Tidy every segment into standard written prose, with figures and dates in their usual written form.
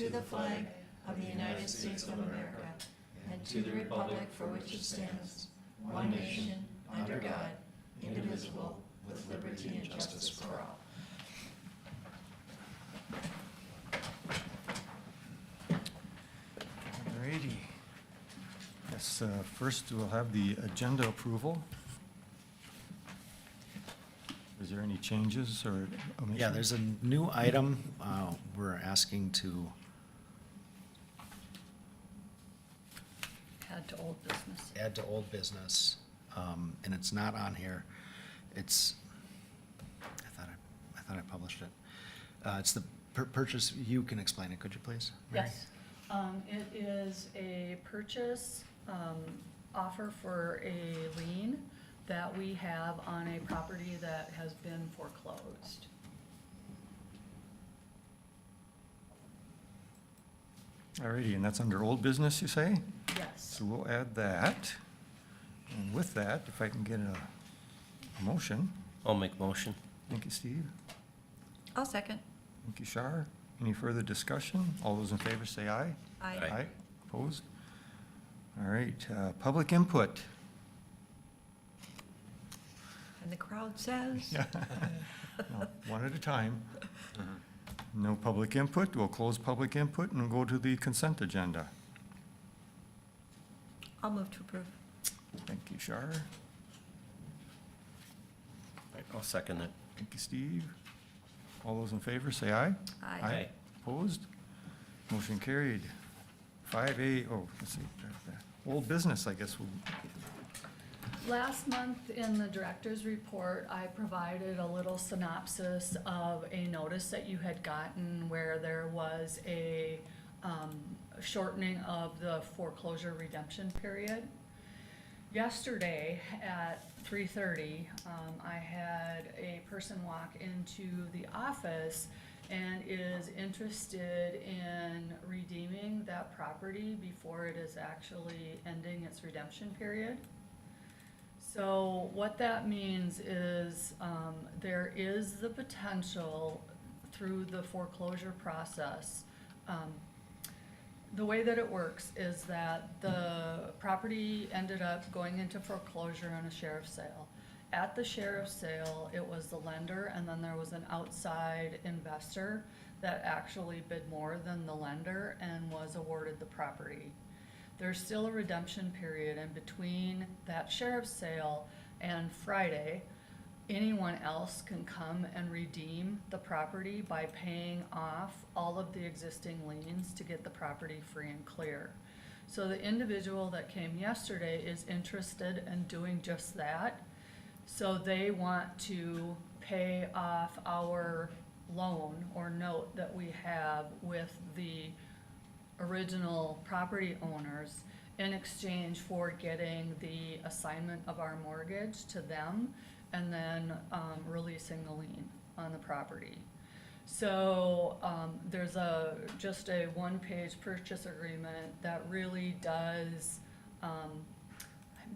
to the flag of the United States of America and to the republic for which it stands, one nation, under God, indivisible, with liberty and justice for all. Alrighty. Yes, first we'll have the agenda approval. Is there any changes or omissions? Yeah, there's a new item we're asking to, Add to old business. add to old business, and it's not on here. It's, I thought I published it. It's the purchase, you can explain it, could you please, Mary? Yes. It is a purchase offer for a lien that we have on a property that has been foreclosed. Alrighty, and that's under old business, you say? Yes. So we'll add that. And with that, if I can get a motion. I'll make motion. Thank you, Steve. I'll second. Thank you, Shar. Any further discussion? All those in favor say aye. Aye. Opposed? All right, public input. And the crowd says? Yeah. No, one at a time. No public input. We'll close public input and go to the consent agenda. I'll move to approve. Thank you, Shar. I'll second that. Thank you, Steve. All those in favor say aye. Aye. Opposed? Motion carried. 5A, let's see, old business, I guess. Last month in the director's report, I provided a little synopsis of a notice that you had gotten where there was a shortening of the foreclosure redemption period. Yesterday at 3:30, I had a person walk into the office and is interested in redeeming that property before it is actually ending its redemption period. So what that means is there is the potential through the foreclosure process. The way that it works is that the property ended up going into foreclosure on a sheriff's sale. At the sheriff's sale, it was the lender, and then there was an outside investor that actually bid more than the lender and was awarded the property. There's still a redemption period, and between that sheriff's sale and Friday, anyone else can come and redeem the property by paying off all of the existing liens to get the property free and clear. So the individual that came yesterday is interested in doing just that. So they want to pay off our loan or note that we have with the original property owners in exchange for getting the assignment of our mortgage to them and then releasing the lien on the property. So there's just a one-page purchase agreement that really does,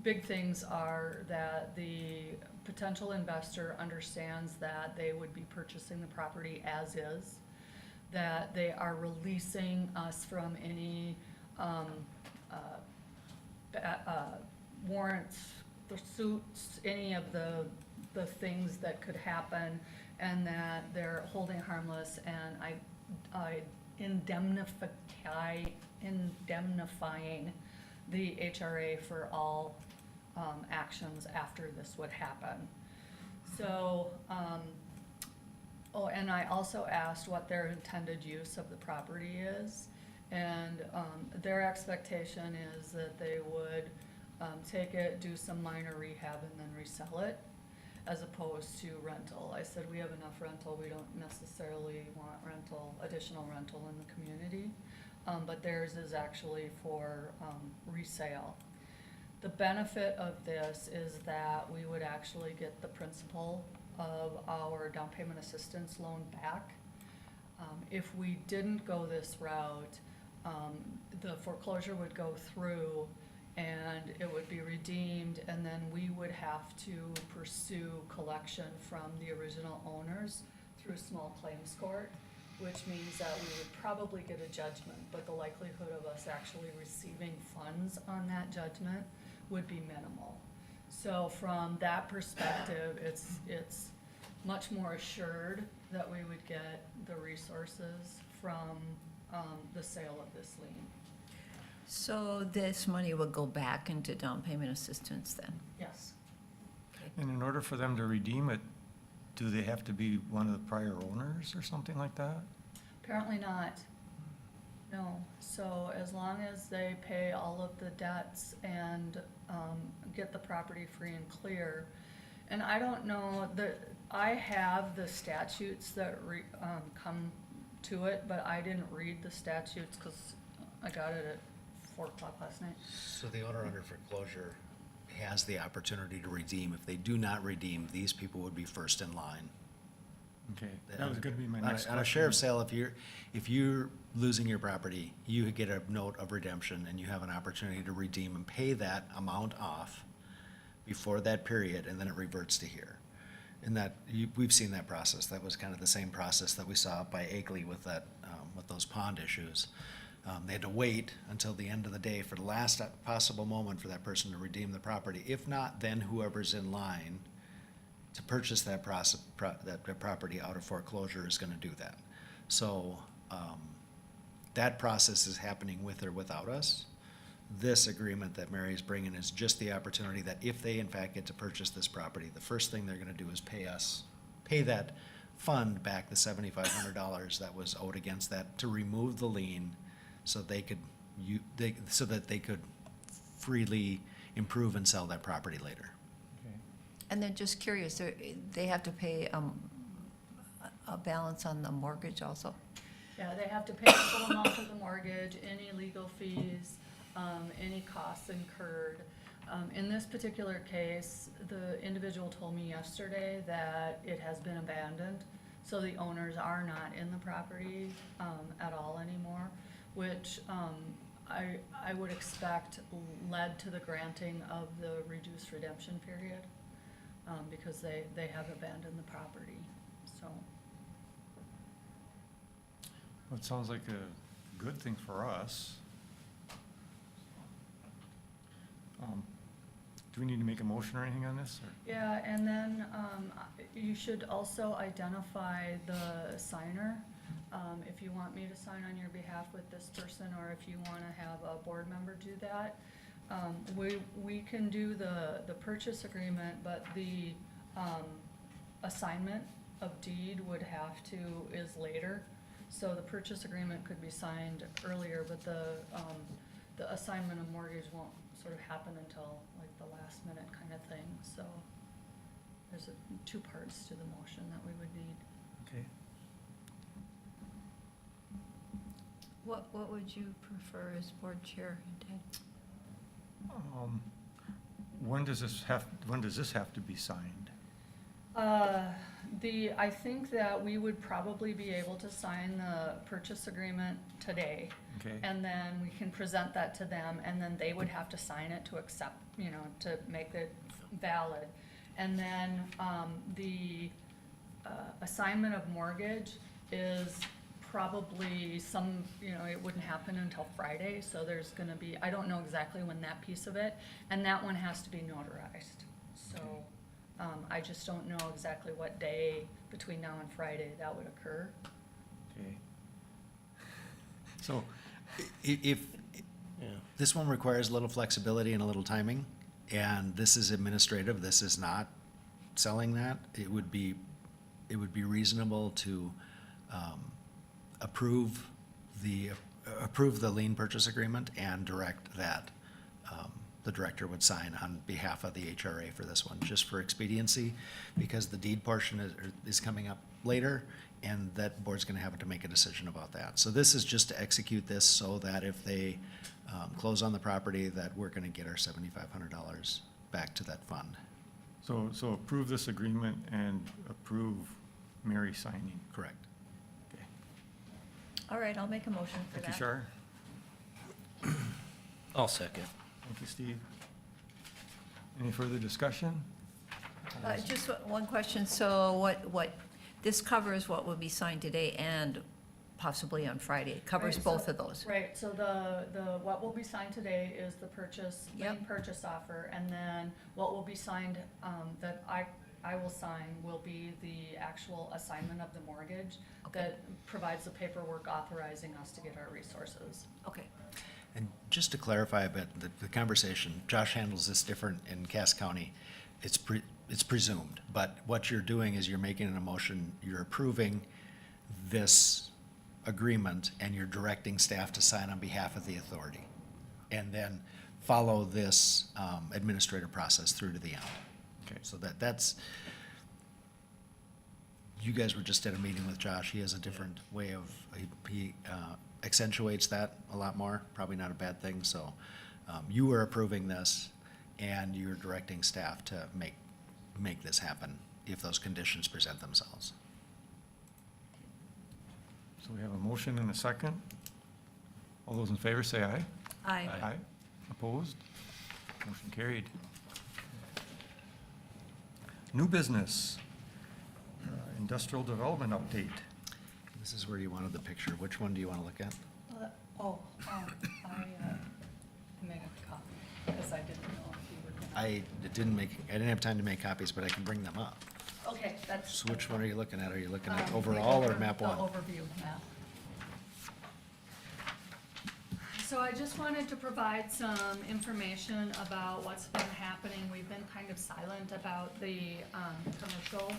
big things are that the potential investor understands that they would be purchasing the property as is, that they are releasing us from any warrants, pursuits, any of the things that could happen, and that they're holding harmless, and I indemnifying the HRA for all actions after this would happen. So, and I also asked what their intended use of the property is, and their expectation is that they would take it, do some minor rehab, and then resell it, as opposed to rental. I said we have enough rental, we don't necessarily want additional rental in the community, but theirs is actually for resale. The benefit of this is that we would actually get the principal of our down payment assistance loan back. If we didn't go this route, the foreclosure would go through and it would be redeemed, and then we would have to pursue collection from the original owners through small claims court, which means that we would probably get a judgment, but the likelihood of us actually receiving funds on that judgment would be minimal. So from that perspective, it's much more assured that we would get the resources from the sale of this lien. So this money will go back into down payment assistance then? Yes. And in order for them to redeem it, do they have to be one of the prior owners or something like that? Apparently not. No, so as long as they pay all of the debts and get the property free and clear. And I don't know, I have the statutes that come to it, but I didn't read the statutes because I got it at 4 o'clock last night. So the owner under foreclosure has the opportunity to redeem. If they do not redeem, these people would be first in line. Okay, that was gonna be my On a- next question. On a sheriff's sale, if you're losing your property, you get a note of redemption and you have an opportunity to redeem and pay that amount off before that period, and then it reverts to here. And we've seen that process. That was kind of the same process that we saw by Akeley with that, with those pond issues. They had to wait until the end of the day for the last possible moment for that person to redeem the property. If not, then whoever's in line to purchase that property out of foreclosure is gonna do that. So, that process is happening with or without us. This agreement that Mary's bringing is just the opportunity that if they in fact get to purchase this property, the first thing they're gonna do is pay that fund back the $7,500 that was owed against that to remove the lien so they could, so that they could freely improve and sell that property later. Okay. And then just curious, they have to pay a balance on the mortgage also? Yeah, they have to pay the full amount of the mortgage, any legal fees, any costs incurred. In this particular case, the individual told me yesterday that it has been abandoned, so the owners are not in the property at all anymore, which I would expect led to the granting of the reduced redemption period, because they have abandoned the property, so. Well, it sounds like a good thing for us. Do we need to make a motion or anything on this, or? Yeah, and then you should also identify the signer. If you want me to sign on your behalf with this person, or if you want to have a board member do that. We can do the purchase agreement, but the assignment of deed is later. So the purchase agreement could be signed earlier, but the assignment of mortgage won't sort of happen until like the last minute kind of thing. So there's two parts to the motion that we would need. Okay. What would you prefer as board chair, Ted? When does this have to be signed? I think that we would probably be able to sign the purchase agreement today. Okay. And then we can present that to them, and then they would have to sign it to accept, to make it valid. And then, the assignment of mortgage is probably it wouldn't happen until Friday, so there's gonna be, I don't know exactly when that piece of it, and that one has to be notarized. So, I just don't know exactly what day between now and Friday that would occur. Okay. So, If, Yeah. this one requires a little flexibility and a little timing, and this is administrative, this is not selling that, it would be reasonable to approve the lien purchase agreement and direct that the director would sign on behalf of the HRA for this one, just for expediency, because the deed portion is coming up later, and that board's gonna have to make a decision about that. So this is just to execute this so that if they close on the property, that we're gonna get our $7,500 back to that fund. so approve this agreement and approve Mary signing. Correct. Okay. All right, I'll make a motion for Thank you, that. Shar. I'll second. Thank you, Steve. Any further discussion? Just one question, so this covers what will be signed today and possibly on Friday. It covers Right, so- both of those. Right, so what will be signed today is the lien Yep. purchase offer, and then what will be signed, that I will sign will be the actual assignment of the mortgage Okay. that provides the paperwork authorizing us to get our resources. Okay, And just to clarify a bit, the conversation, Josh handles this different in Cass County. It's presumed, but what you're doing is you're making an motion, you're approving this agreement, and you're directing staff to sign on behalf of the authority. And then follow this administrative process through to the end. Okay. So that's, you guys were just at a meeting with Josh. He has a different way of, he accentuates that a lot more, probably not a bad thing. So you are approving this, and you're directing staff to make this happen if those conditions present themselves. So we have a motion and a second. All those in favor say aye. aye. Opposed? Motion carried. New business, industrial development update. This is where you wanted the picture. Which one do you want to look at? I made a copy, because I didn't know if you were gonna. I didn't have time to make copies, but I can bring them up. Okay, that's. So which one are you looking at? Are you looking at The overall or map one? The overview map. So I just wanted to provide some information about what's been happening. We've been kind of silent about the commercial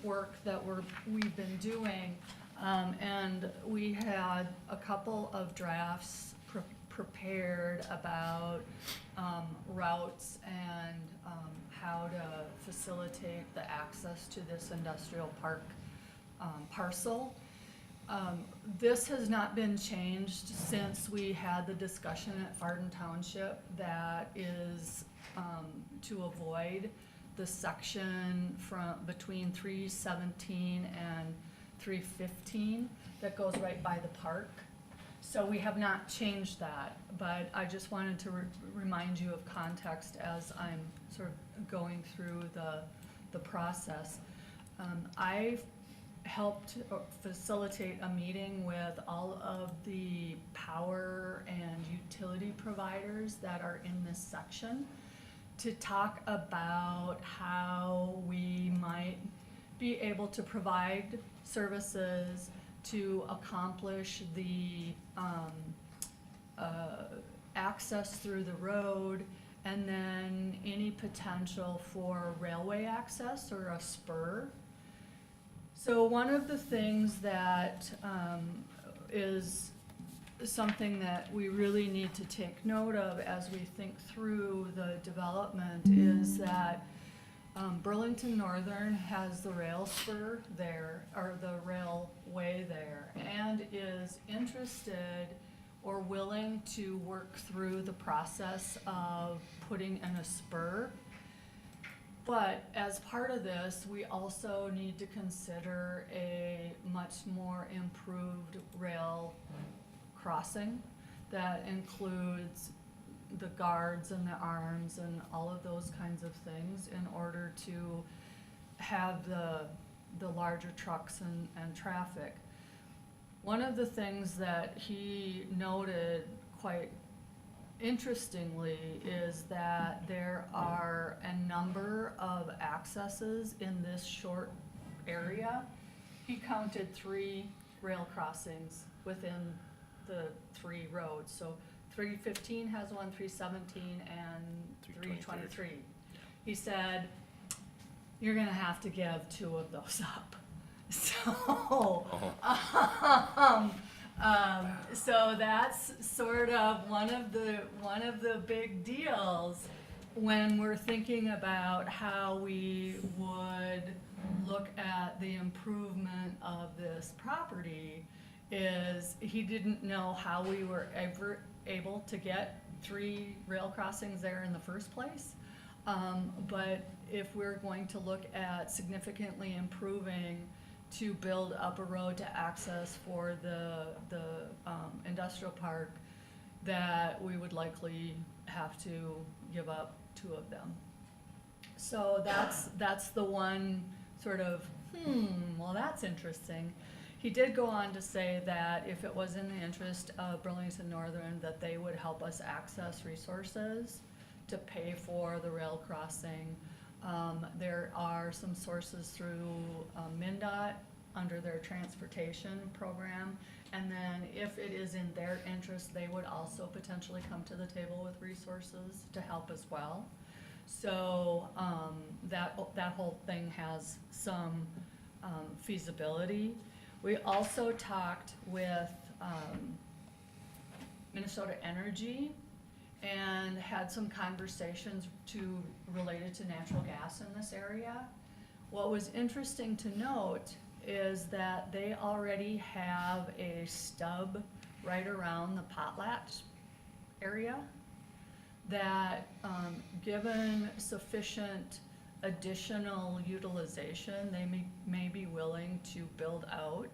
work that we've been doing. And we had a couple of drafts prepared about routes and how to facilitate the access to this industrial park parcel. This has not been changed since we had the discussion at Farden Township. That is to avoid the section between 317 and 315 that goes right by the park. So we have not changed that, but I just wanted to remind you of context as I'm sort of going through the process. I helped facilitate a meeting with all of the power and utility providers that are in this section to talk about how we might be able to provide services to accomplish the access through the road, and then any potential for railway access or a spur. So one of the things that is something that we really need to take note of as we think through the development is that Burlington Northern has the rail spur there, or the railway there, and is interested or willing to work through the process of putting in a spur. But as part of this, we also need to consider a much more improved rail crossing that includes the guards and the arms and all of those kinds of things in order to have the larger trucks and traffic. One of the things that he noted quite interestingly is that there are a number of accesses in this short area. He counted 3 rail crossings within the 3 roads. So 315 has one, 317, and 323. He said, you're gonna have to give 2 of those up. So, so that's sort of one of the big deals when we're thinking about how we would look at the improvement of this property. Is he didn't know how we were ever able to get 3 rail crossings there in the first place. But if we're going to look at significantly improving to build up a road to access for the industrial park, that we would likely have to give up 2 of them. So that's the one sort of, well, that's interesting. He did go on to say that if it was in the interest of Burlington Northern, that they would help us access resources to pay for the rail crossing. There are some sources through MnDOT under their transportation program. And then if it is in their interest, they would also potentially come to the table with resources to help as well. So that whole thing has some feasibility. We also talked with Minnesota Energy and had some conversations related to natural gas in this area. What was interesting to note is that they already have a stub right around the potlatch area that, given sufficient additional utilization, they may be willing to build out.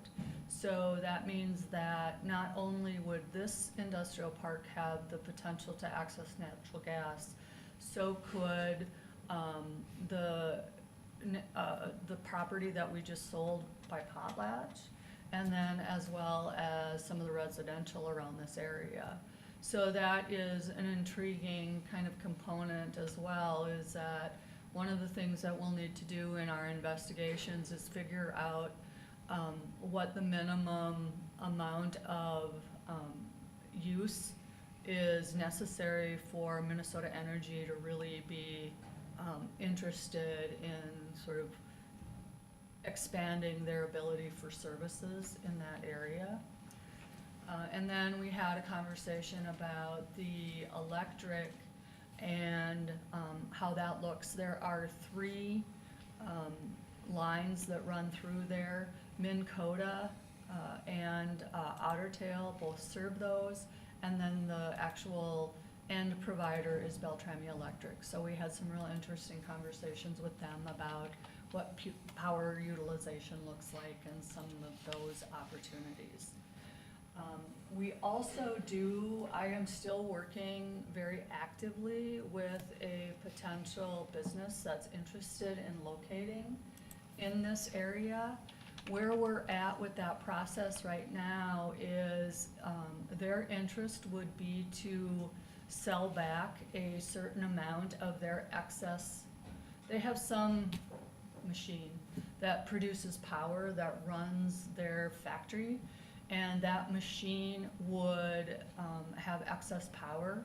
So that means that not only would this industrial park have the potential to access natural gas, so could the property that we just sold by Potlatch, and then as well as some of the residential around this area. So that is an intriguing kind of component as well, is that one of the things that we'll need to do in our investigations is figure out what the minimum amount of use is necessary for Minnesota Energy to really be interested in sort of expanding their ability for services in that area. And then we had a conversation about the electric and how that looks. There are 3 lines that run through there. Minn Kota and Otter Tail both serve those, and then the actual end provider is Beltrami Electric. So we had some real interesting conversations with them about what power utilization looks like and some of those opportunities. We also I am still working very actively with a potential business that's interested in locating in this area. Where we're at with that process right now is their interest would be to sell back a certain amount of their excess. They have some machine that produces power that runs their factory, and that machine would have excess power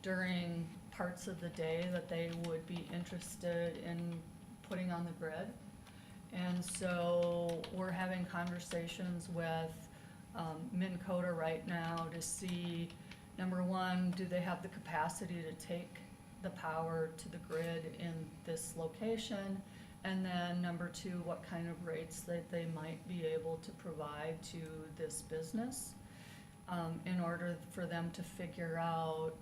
during parts of the day that they would be interested in putting on the grid. And so we're having conversations with Minn Kota right now to see, number one, do they have the capacity to take the power to the grid in this location? And then number 2, what kind of rates that they might be able to provide to this business in order for them to figure out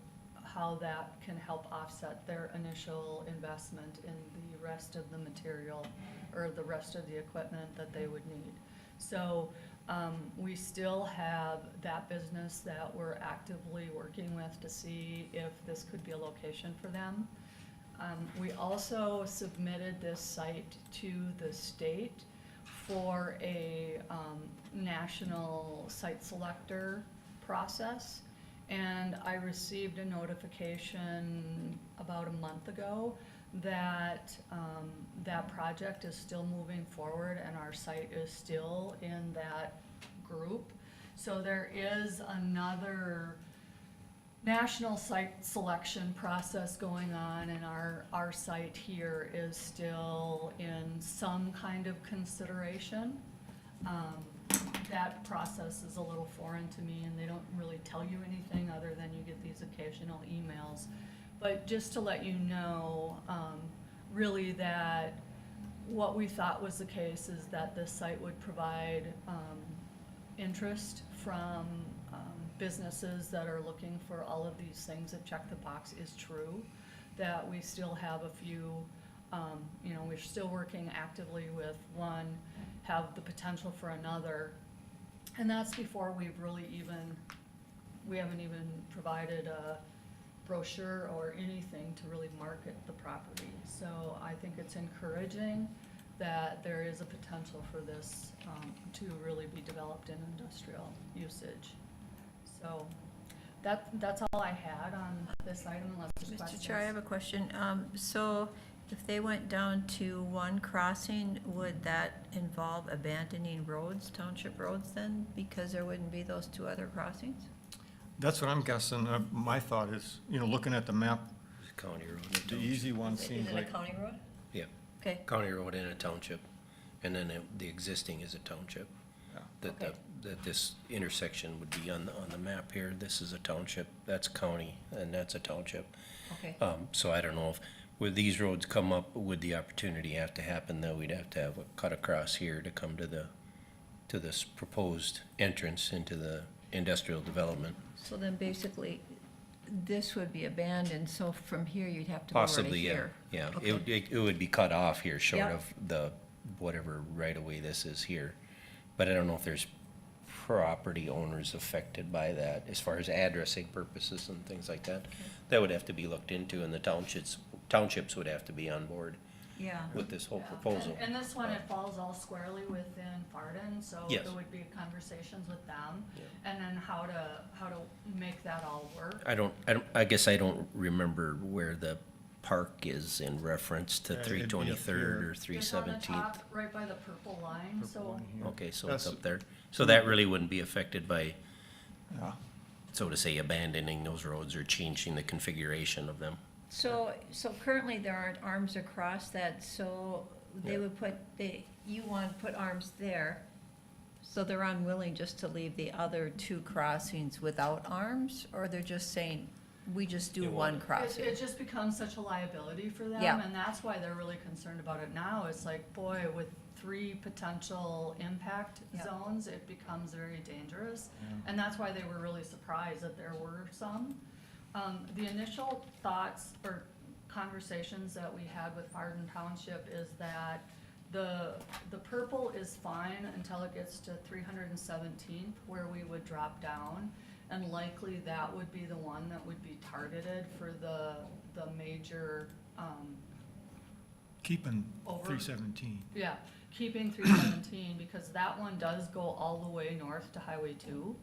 how that can help offset their initial investment in the rest of the material or the rest of the equipment that they would need. So we still have that business that we're actively working with to see if this could be a location for them. We also submitted this site to the state for a national site selector process, and I received a notification about a month ago that that project is still moving forward and our site is still in that group. So there is another national site selection process going on, and our site here is still in some kind of consideration. That process is a little foreign to me, and they don't really tell you anything other than you get these occasional emails. But just to let you know, really that what we thought was the case is that this site would provide interest from businesses that are looking for all of these things that check the box is true, that we still have a few, we're still working actively with one, have the potential for another, and that's before we haven't even provided a brochure or anything to really market the property. So I think it's encouraging that there is a potential for this to really be developed in industrial usage. So that's all I had on this item, unless there's questions. Mr. Chair, I have a question. So if they went down to one crossing, would that involve abandoning roads, township roads then? Because there wouldn't be those two other crossings? That's what I'm guessing. My thought is, looking at the map, It's a county road. and a the township. easy one Is seems it a like, county road? Yeah, Okay, county road and a township, and then the existing is a township. Yeah. That, Okay. that this intersection would be on the map here, this is a township, that's county, and that's a township. okay. So I don't know if, would these roads come up, would the opportunity have to happen, that we'd have to have a cut across here to come to this proposed entrance into the industrial development? So then basically, this would be abandoned, so from here you'd have to go over to Possibly, yeah, here. yeah. Okay. It would be cut off here, short Yeah. of the, whatever right-of-way this is here. But I don't know if there's property owners affected by that, as far as addressing purposes and things like that. That would have to be looked into, and the townships would have to be on board Yeah, with this whole Yeah. proposal. And this one, it falls all squarely within Farden, so Yes. it would be conversations with them, Yeah. and then how to make that all work. I guess I don't remember where the park is in reference to Yeah, it'd be up 323rd here. or three It's on the 17th. top, right by the purple line, Purple so, one here. Okay, so it's That's- up there. So that really wouldn't be affected by, Yeah. so to say, abandoning those roads or changing the configuration of them. so currently there aren't arms across that, so they Yeah. would you want to put arms there. So they're unwilling just to leave the other two crossings without arms, or they're just saying, we just do It one won't. crossing? it just becomes such a liability for them, Yeah. and that's why they're really concerned about it now. It's like, boy, with 3 potential impact Yeah. zones, it becomes very dangerous. Yeah. And that's why they were really surprised that there were some. The initial thoughts or conversations that we had with Farden Township is that the purple is fine until it gets to 317th, where we would drop down. And likely that would be the one that would be targeted for the major, Keeping Over. 317. yeah, keeping 317, because that one does go all the way north to Highway 2.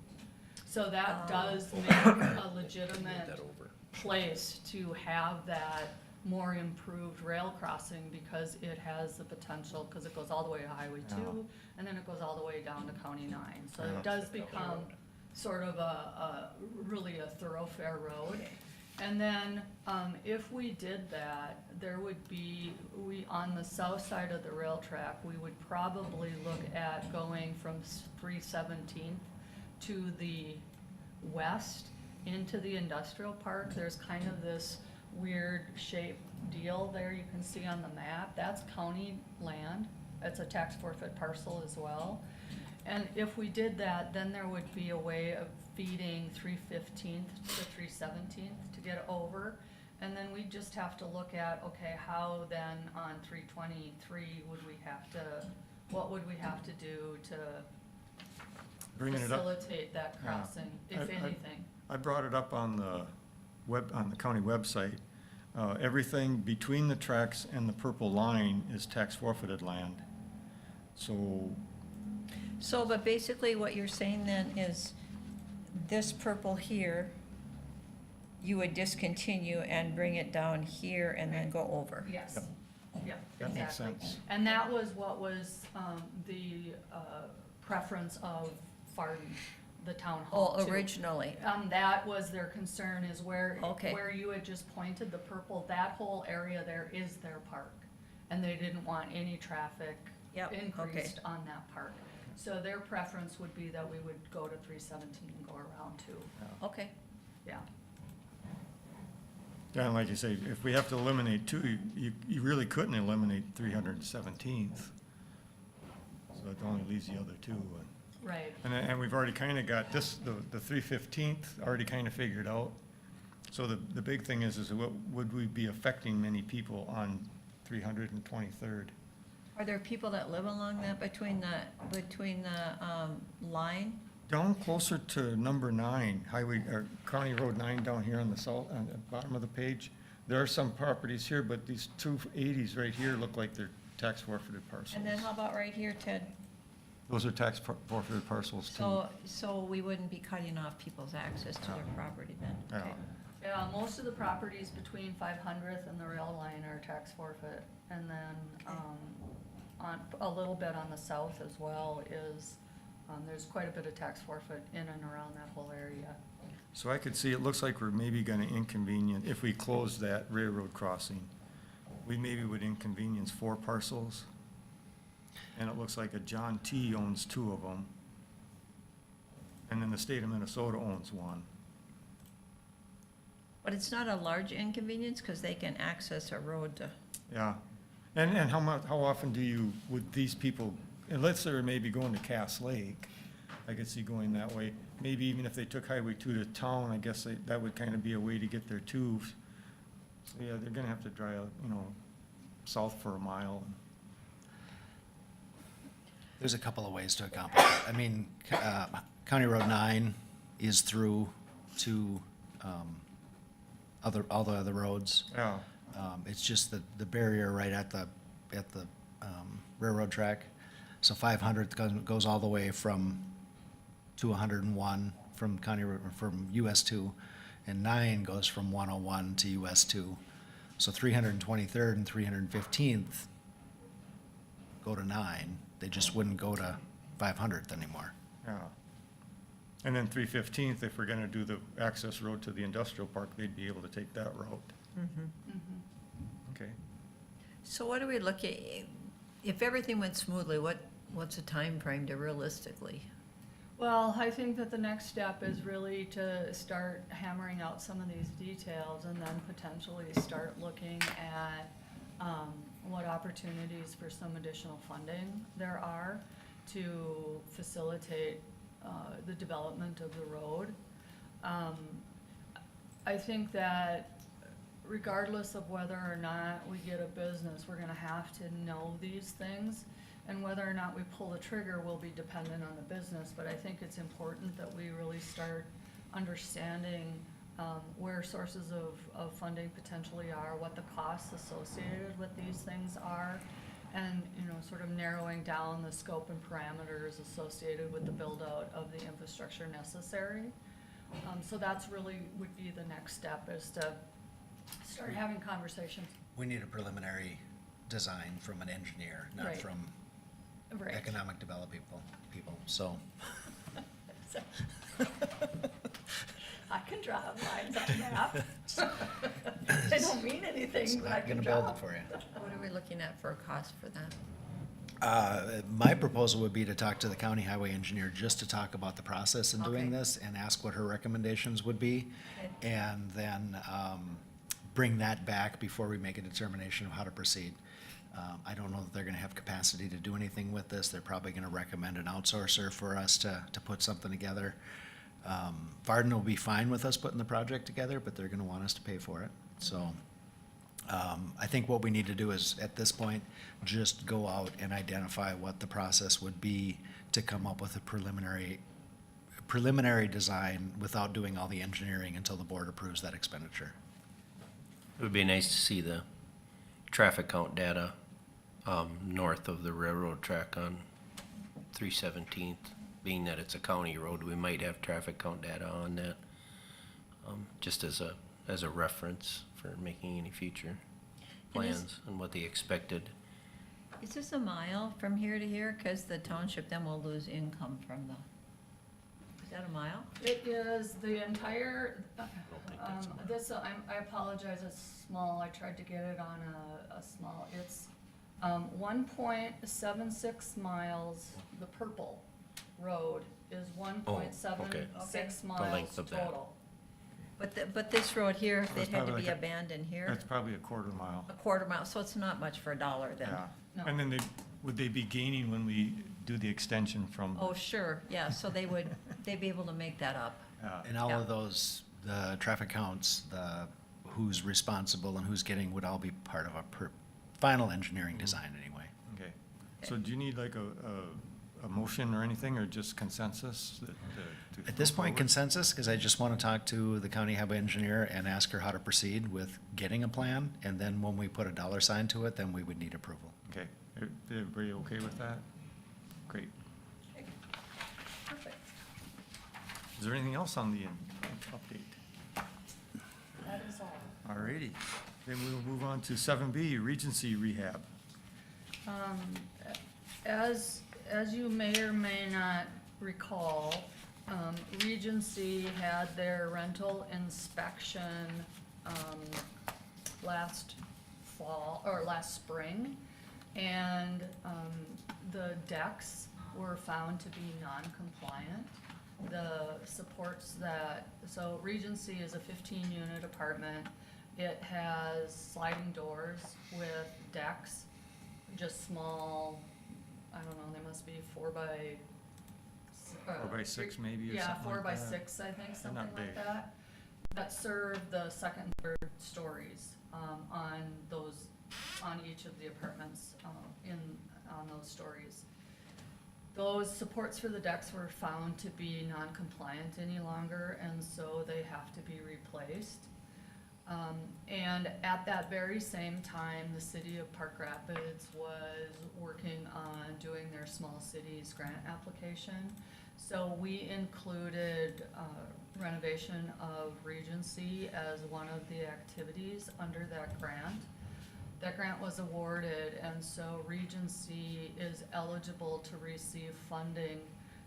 So that Oh. does make a Move legitimate that over. place to have that more improved rail crossing, because it has the potential, because it goes all the way to Highway 2, and then it goes all the way down to County 9. So Yeah. it does become sort of really a thoroughfare road. And then, if we did that, there would be, on the south side of the rail track, we would probably look at going from 317th to the west into the industrial park. There's kind of this weird shaped deal there you can see on the map. That's county land. It's a tax forfeit parcel as well. And if we did that, then there would be a way of feeding 315th to 317th to get over. And then we just have to look at, okay, how then on 323 what would we have to do to Bringing it up, facilitate that Yeah. crossing, if I- anything? I brought it up on the on the county website. Everything between the tracks and the purple line is tax forfeited land. So, So, but basically what you're saying then is this purple here, you would discontinue and bring it down here and then go over? Yes, yeah, that makes exactly. sense. And that was what was, the, preference of Farden, the town hall Oh, too. originally, That was their concern, is where, Okay. where you had just pointed the purple, that whole area there is their park. And they didn't want any traffic Yep, okay. increased on that park. So their preference would be that we would go to 317 and go around too, okay. yeah. yeah, and like you say, if we have to eliminate two, you really couldn't eliminate 317th. So it only leaves the other two. Right, And we've already kind of got this, the 315th already kind of figured out. So the big thing is what, would we be affecting many people on 323rd? Are there people that live along that between the line? Down closer to number 9, or County Road 9 down here on the south, on the bottom of the page, there are some properties here, but these 280s right here look like they're tax forfeited parcels. And then how about right here, Ted? Those are tax forfeited parcels too. So we wouldn't be cutting off people's access to their property then? Yeah. Okay. Yeah, most of the properties between 500th and the rail line are tax forfeit. And then, on, a little bit on the south as well is, there's quite a bit of tax forfeit in and around that whole area. So I could see, it looks like we're maybe gonna inconvenience, if we close that railroad crossing, we maybe would inconvenience 4 parcels. And it looks like a John T. owns 2 of them. And then the state of Minnesota owns 1. But it's not a large inconvenience, because they can access a road to, Yeah. And how often would these people, and let's say they're maybe going to Cass Lake, I could see going that way. Maybe even if they took Highway 2 to town, I guess that would kind of be a way to get there too. So yeah, they're gonna have to drive, south for a mile. There's a couple of ways to accomplish it. I mean, County Road 9 is through to all the other roads. Yeah, It's just the barrier right at the railroad track. So 500th goes all the way from 101 from from US 2, and 9 goes from 101 to US 2. So 323rd and 315th go to 9. They just wouldn't go to 500th anymore. yeah. And then 315th, if we're gonna do the access road to the industrial park, they'd be able to take that route. Okay. so what do we look at, if everything went smoothly, what's a time frame to realistically? Well, I think that the next step is really to start hammering out some of these details and then potentially start looking at what opportunities for some additional funding there are to facilitate the development of the road. I think that regardless of whether or not we get a business, we're gonna have to know these things. And whether or not we pull the trigger will be dependent on the business, but I think it's important that we really start understanding where sources of funding potentially are, what the costs associated with these things are, and, sort of narrowing down the scope and parameters associated with the build-out of the infrastructure necessary. So that's really would be the next step, is to start having conversations. We need a preliminary design from an engineer, not Right. from Right. economic development people, so. I can draw lines on a map. They don't mean anything, It's but I not can gonna draw. build it for you. What are we looking at for a cost for that? My proposal would be to talk to the county highway engineer, just to talk about the process in doing Okay. this and ask what her recommendations would be. Okay. And then bring that back before we make a determination of how to proceed. I don't know that they're gonna have capacity to do anything with this. They're probably gonna recommend an outsourcer for us to put something together. Farden will be fine with us putting the project together, but they're gonna want us to pay for it. So I think what we need to do is, at this point, just go out and identify what the process would be to come up with a preliminary design without doing all the engineering until the board approves that expenditure. It would be nice to see the traffic count data, north of the railroad track on 317th. Being that it's a county road, we might have traffic count data on that, just as a reference for making any future plans and what the expected. Is this a mile from here to here? Because the township then will lose income from is that a mile? It is the entire, that's I apologize, it's small, I tried to get it on a small, it's 1.76 miles, the purple road is 1.76 The miles length of that. total. But this road here, if it That's had to probably be like abandoned here, That's probably a quarter mile. a quarter mile, so it's not much for a dollar then? Yeah. No. And then would they be gaining when we do the extension from? Oh, sure, yeah, so they'd be able to make that up. And all Yeah. of those, the traffic counts, who's responsible and who's getting would all be part of a final engineering design anyway. Okay. So do you need like a a motion or anything, or just consensus? At this go point, forward? consensus, because I just want to talk to the county highway engineer and ask her how to proceed with getting a plan, and then when we put a dollar sign to it, then we would need approval. Okay, everybody okay with that? Great. Perfect. Is there anything else on the update? That is all. All righty, then we'll move on to 7B, Regency Rehab. As you may or may not recall, Regency had their rental inspection, last fall, or last spring. And, the decks were found to be non-compliant. The supports so Regency is a 15-unit apartment. It has sliding doors with decks, just small, I don't know, they must be 4x6 maybe, or yeah, something four like by that? 6, I think, something not like big. that serve the second, and third stories, on each of the apartments, on those stories. Those supports for the decks were found to be non-compliant any longer, and so they have to be replaced. And at that very same time, the city of Park Rapids was working on doing their small cities grant application. So we included renovation of Regency as one of the activities under that grant. That grant was awarded, and so Regency is eligible to receive funding.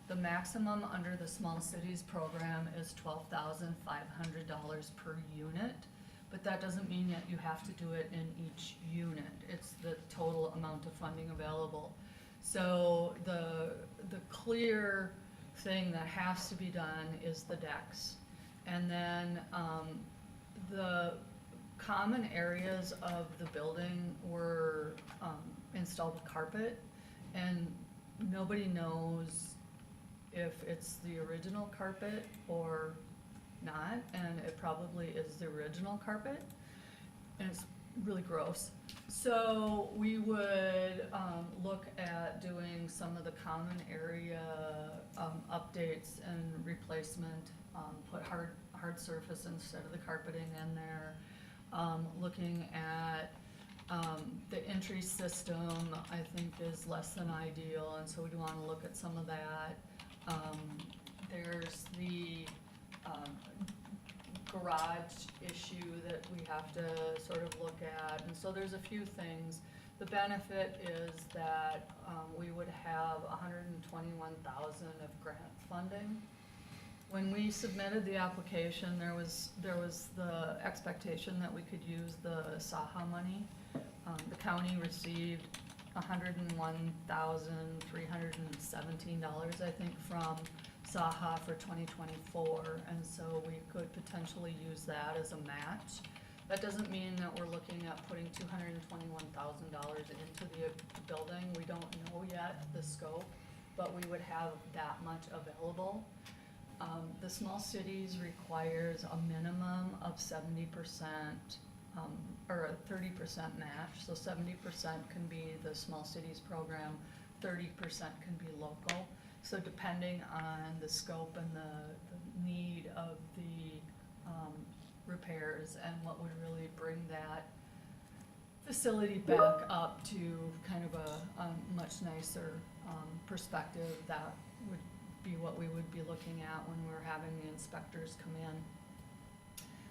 The maximum under the Small Cities program is $12,500 per unit, but that doesn't mean that you have to do it in each unit. It's the total amount of funding available. So the clear thing that has to be done is the decks. And then the common areas of the building were installed with carpet, and nobody knows if it's the original carpet or not, and it probably is the original carpet, and it's really gross. So we would look at doing some of the common area updates and replacement, put hard surface instead of the carpeting in there. Looking at the entry system, I think is less than ideal, and so we'd wanna look at some of that. There's the garage issue that we have to sort of look at, and so there's a few things. The benefit is that we would have $121,000 of grant funding. When we submitted the application, there was the expectation that we could use the SAHA money. The county received $101,317, I think, from SAHA for 2024, and so we could potentially use that as a match. That doesn't mean that we're looking at putting $221,000 into the building. We don't know yet the scope, but we would have that much available. The small cities requires a minimum of 70%, or a 30% match, so 70% can be the small cities program, 30% can be local. So depending on the scope and the need of the repairs and what would really bring that facility back up to kind of a much nicer perspective, that would be what we would be looking at when we're having the inspectors come in.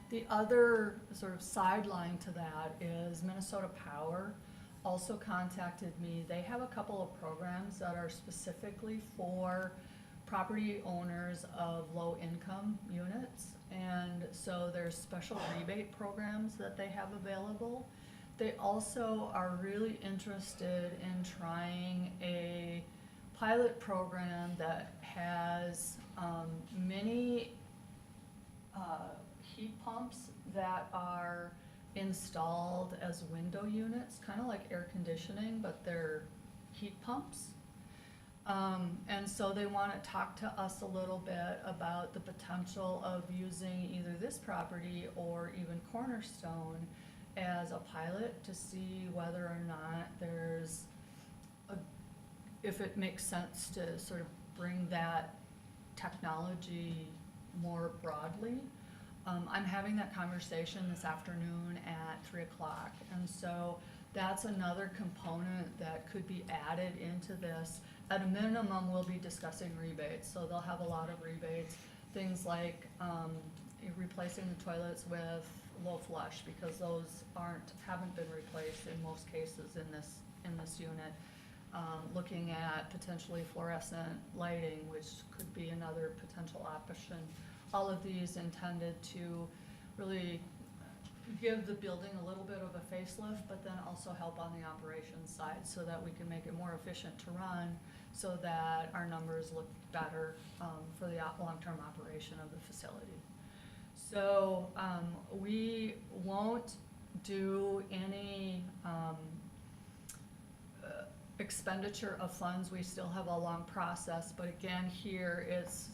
The other sort of sideline to that is Minnesota Power also contacted me. They have a couple of programs that are specifically for property owners of low-income units, and so there's special rebate programs that they have available. They also are really interested in trying a pilot program that has mini heat pumps that are installed as window units, kind of like air conditioning, but they're heat pumps. And so they want to talk to us a little bit about the potential of using either this property or even Cornerstone as a pilot to see whether or not if it makes sense to sort of bring that technology more broadly. I'm having that conversation this afternoon at 3:00, and so that's another component that could be added into this. At a minimum, we'll be discussing rebates, so they'll have a lot of rebates, things like, replacing the toilets with low flush, because those haven't been replaced in most cases in this unit. Looking at potentially fluorescent lighting, which could be another potential option. All of these intended to really give the building a little bit of a facelift, but then also help on the operations side so that we can make it more efficient to run, so that our numbers look better for the long-term operation of the facility. So we won't do any expenditure of funds. We still have a long process, but again, here it's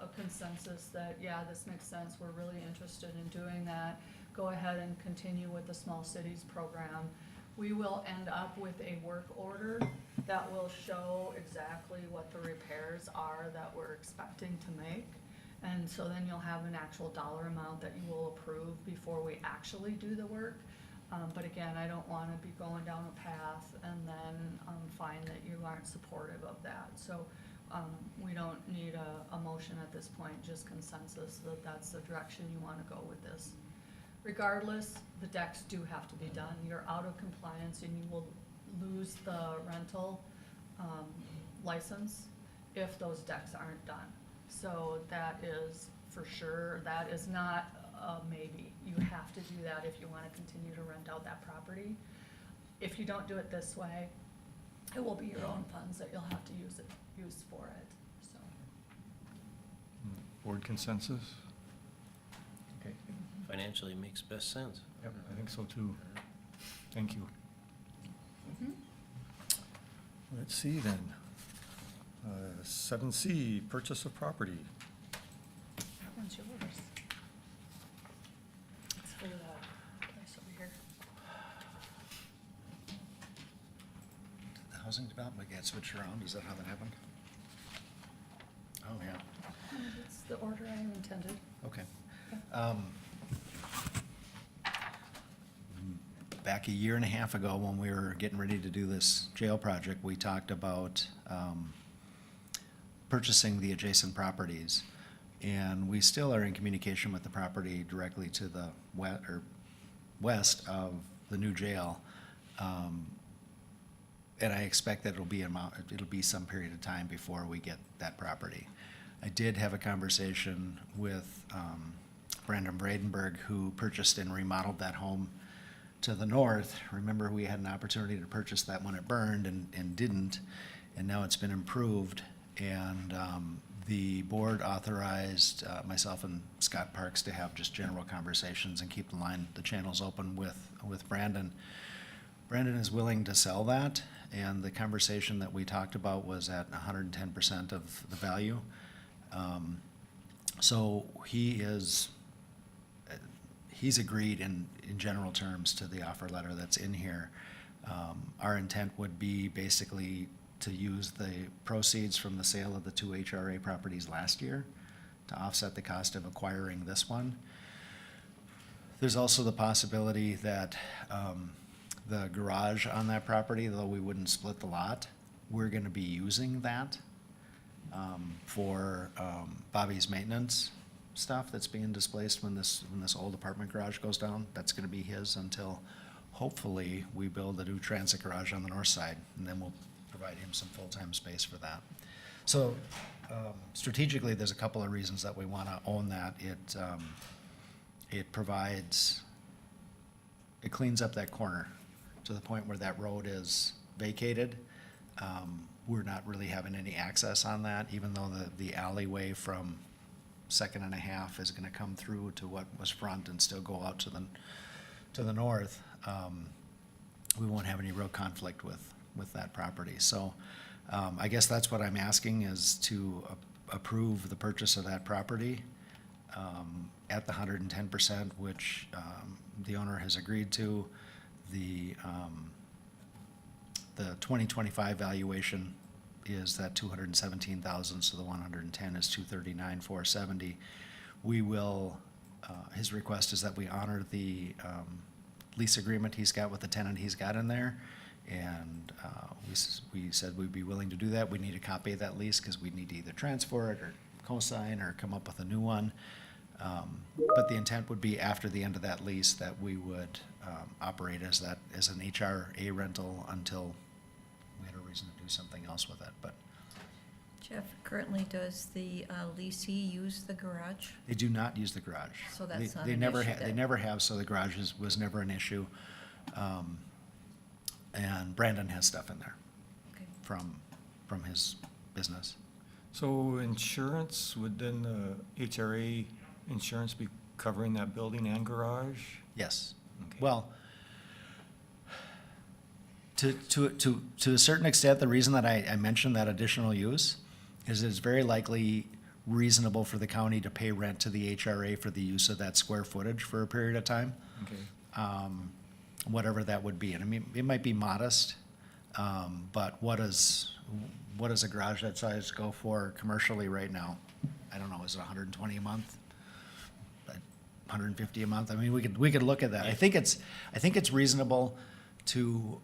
a consensus that, yeah, this makes sense, we're really interested in doing that. Go ahead and continue with the Small Cities program. We will end up with a work order that will show exactly what the repairs are that we're expecting to make. And so then you'll have an actual dollar amount that you will approve before we actually do the work. But again, I don't wanna be going down a path and then find that you aren't supportive of that. So we don't need a motion at this point, just consensus that that's the direction you wanna go with this. Regardless, the decks do have to be done. You're out of compliance and you will lose the rental license if those decks aren't done. So that is for sure, that is not a maybe. You have to do that if you wanna continue to rent out that property. If you don't do it this way, it will be your own funds that you'll have to use for it, so. Board consensus? Okay. Financially makes best sense. Yep, I think so too. Thank you. Mhm. Let's see then. 7C, purchase of property. That one's yours. It's for the place over here. Did the housing development get switched around? Is that how that happened? Oh, yeah. It's the order I intended. Okay. Back a year and a half ago, when we were getting ready to do this jail project, we talked about purchasing the adjacent properties. And we still are in communication with the property directly to the west of the new jail. And I expect that it'll be some period of time before we get that property. I did have a conversation with Brandon Bradenberg, who purchased and remodeled that home to the north. Remember, we had an opportunity to purchase that when it burned and didn't, and now it's been improved. And the board authorized myself and Scott Parks to have just general conversations and keep the channels open with Brandon. Brandon is willing to sell that, and the conversation that we talked about was at 110% of the value. So he's agreed in general terms to the offer letter that's in here. Our intent would be basically to use the proceeds from the sale of the 2 HRA properties last year to offset the cost of acquiring this one. There's also the possibility that the garage on that property, though we wouldn't split the lot, we're gonna be using that for Bobby's maintenance stuff that's being displaced when this old apartment garage goes down. That's gonna be his until hopefully we build a new transit garage on the north side, and then we'll provide him some full-time space for that. So strategically, there's a couple of reasons that we wanna own that. It cleans up that corner to the point where that road is vacated. We're not really having any access on that, even though the alleyway from Second and a Half is gonna come through to what was front and still go out to the north. We won't have any real conflict with that property. So I guess that's what I'm asking, is to approve the purchase of that property at the 110%, which the owner has agreed to. The 2025 valuation is that 217,000, so the 110 is 239,470. We will, his request is that we honor the lease agreement he's got with the tenant he's got in there. And we said we'd be willing to do that. We need a copy of that lease because we need to either transfer it or co-sign or come up with a new one. But the intent would be after the end of that lease that we would operate as an HRA rental until we had a reason to do something else with it. But Jeff, currently does the leasee use the garage? they do not use the garage. So that's They- not they an never issue ha- They then? never have, so the garage was never an issue. And Brandon has stuff in there Okay. from his business. So insurance, would then the HRA insurance be covering that building and garage? Yes. Okay. Well, to a certain extent, the reason that I mentioned that additional use is it's very likely reasonable for the county to pay rent to the HRA for the use of that square footage for a period of time, Okay. whatever that would be. And I mean, it might be modest, but what does a garage that size go for commercially right now? I don't know, is it 120 a month? 150 a month? I mean, we could look at that. I think it's reasonable to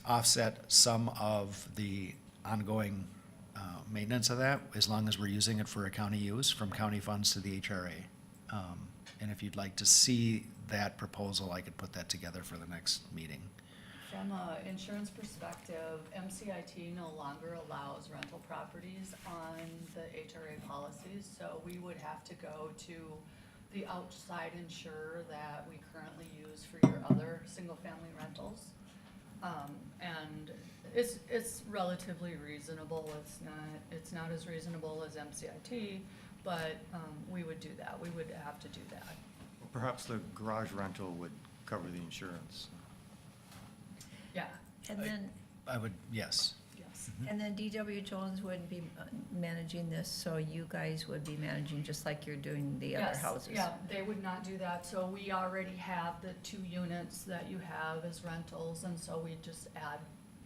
offset some of the ongoing maintenance of that, as long as we're using it for a county use, from county funds to the HRA. And if you'd like to see that proposal, I could put that together for the next meeting. From an insurance perspective, MCIT no longer allows rental properties on the HRA policies, so we would have to go to the outside insurer that we currently use for your other single-family rentals. And it's relatively reasonable. It's not as reasonable as MCIT, but we would do that. We would have to do that. Perhaps the garage rental would cover the insurance. Yeah, And then, I would, yes. yes. and then DW Jones wouldn't be managing this, so you guys would be managing just like you're doing the other Yes, houses? yeah, they would not do that, so we already have the 2 units that you have as rentals, and so we just add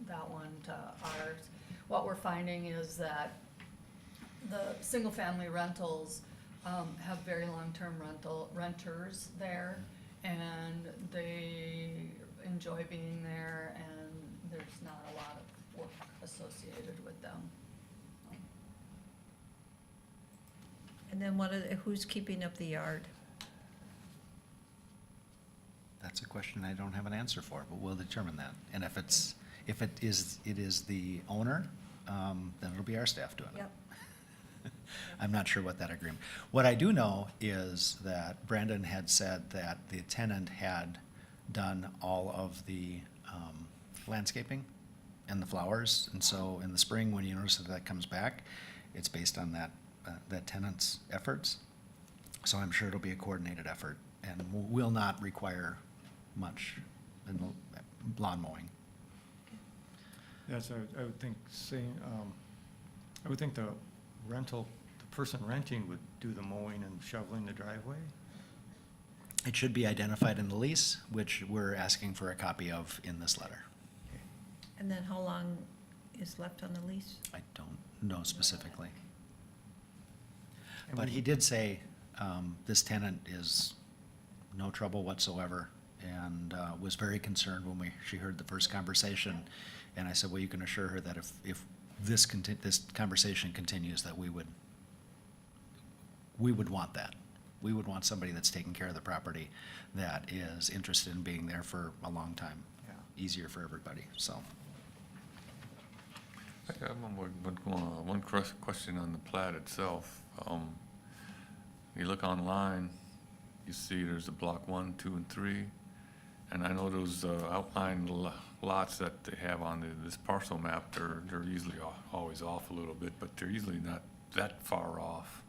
that one to ours. What we're finding is that the single-family rentals have very long-term renters there, and they enjoy being there, and there's not a lot of work associated with them. And then who's keeping up the yard? That's a question I don't have an answer for, but we'll determine that. And if it is the owner, then it'll be our staff doing it. Yep. I'm not sure what that agreement. What I do know is that Brandon had said that the tenant had done all of the landscaping and the flowers, and so in the spring, when you notice that comes back, it's based on that tenant's efforts. So I'm sure it'll be a coordinated effort and will not require much in lawn mowing. Yes, I would think I would think the person renting would do the mowing and shoveling the driveway. It should be identified in the lease, which we're asking for a copy of in this letter. And then how long is left on the lease? I don't know specifically. But he did say, this tenant is no trouble whatsoever, and was very concerned when she heard the first conversation. And I said, well, you can assure her that if this conversation continues, that we would want that. We would want somebody that's taking care of the property, that is interested in being there for a long time. Yeah. Easier for everybody, so. I have one question on the plat itself. You look online, you see there's a block 1, 2, and 3, and I know those outlined lots that they have on this parcel map, they're usually always off a little bit, but they're usually not that far off.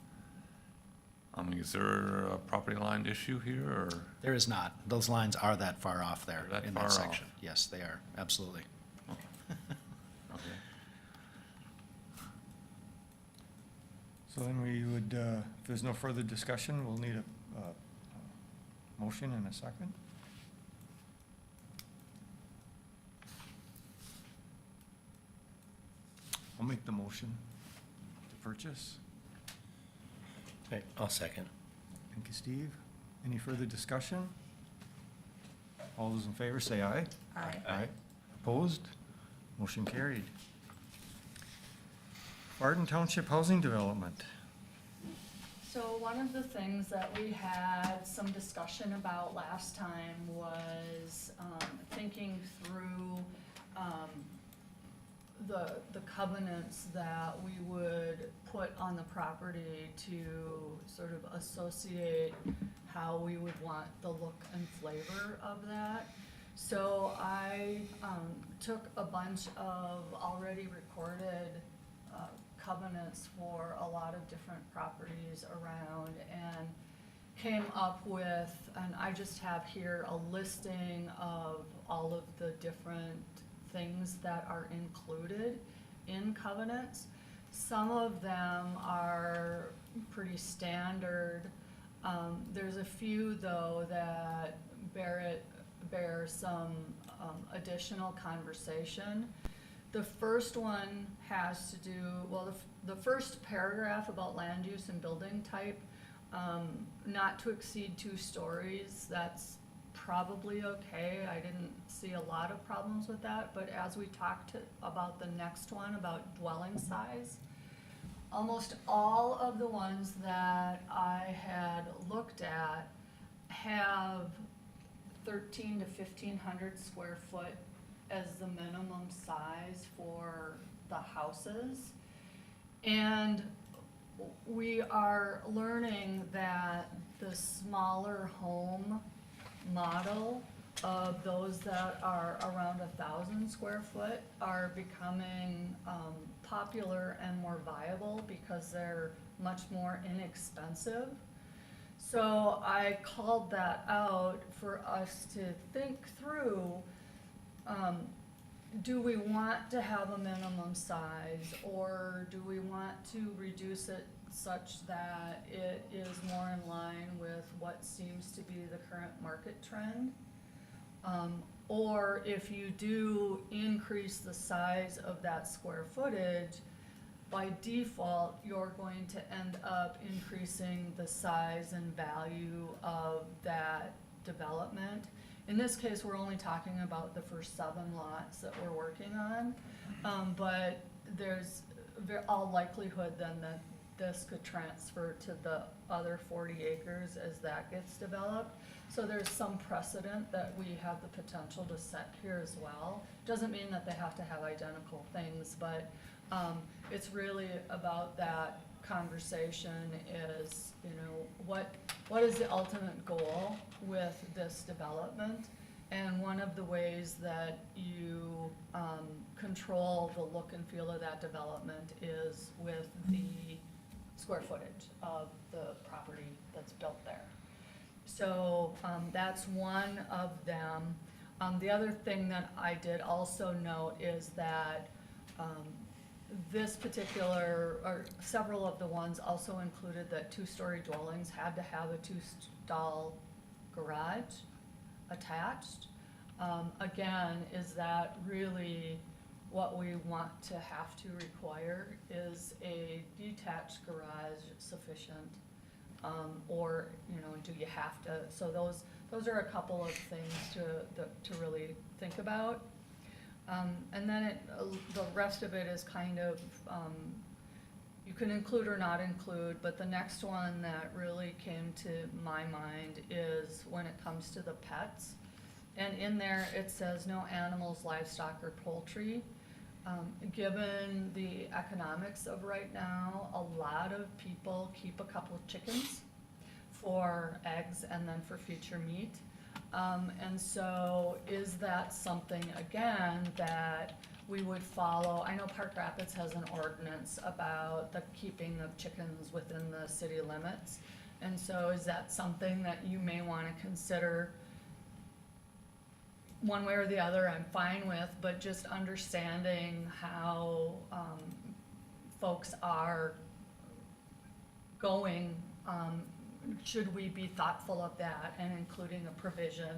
I mean, is there a property line issue here, or? There is not. Those lines are that far off there They're that in far that off. section. Yes, they are, absolutely. Okay. So then we would, if there's no further discussion, we'll need a motion and a second. I'll make the motion to purchase. Okay, I'll second. Thank you, Steve. Any further discussion? All those in favor say aye. Aye. Aye. Opposed? Motion carried. Farden Township Housing Development. So one of the things that we had some discussion about last time was thinking through the covenants that we would put on the property to sort of associate how we would want the look and flavor of that. So I took a bunch of already recorded covenants for a lot of different properties around and came up with, and I just have here a listing of all of the different things that are included in covenants. Some of them are pretty standard. There's a few though that bear some additional conversation. The first one has to do, well, the first paragraph about land use and building type, not to exceed 2 stories, that's probably okay. I didn't see a lot of problems with that, but as we talked about the next one, about dwelling size, almost all of the ones that I had looked at have 1,300 to 1,500 square foot as the minimum size for the houses. And we are learning that the smaller home model of those that are around 1,000 square foot are becoming popular and more viable because they're much more inexpensive. So I called that out for us to think through, do we want to have a minimum size, or do we want to reduce it such that it is more in line with what seems to be the current market trend? Or if you do increase the size of that square footage, by default, you're going to end up increasing the size and value of that development. In this case, we're only talking about the first 7 lots that we're working on, but there's all likelihood then that this could transfer to the other 40 acres as that gets developed. So there's some precedent that we have the potential to set here as well. Doesn't mean that they have to have identical things, but it's really about that conversation is, you know, what is the ultimate goal with this development? And one of the ways that you control the look and feel of that development is with the square footage of the property that's built there. So that's one of them. The other thing that I did also note is that this particular, or several of the ones also included that 2-story dwellings had to have a 2-stall garage attached. Again, is that really what we want to have to require? Is a detached garage sufficient? Or, you know, do you have to? So those are a couple of things to really think about. And then the rest of it is kind of, you can include or not include, but the next one that really came to my mind is when it comes to the pets. And in there, it says no animals, livestock, or poultry. Given the economics of right now, a lot of people keep a couple of chickens for eggs and then for future meat. And so is that something, again, that we would follow? I know Park Rapids has an ordinance about the keeping of chickens within the city limits. And so is that something that you may want to consider? One way or the other, I'm fine with, but just understanding how folks are going, should we be thoughtful of that and including a provision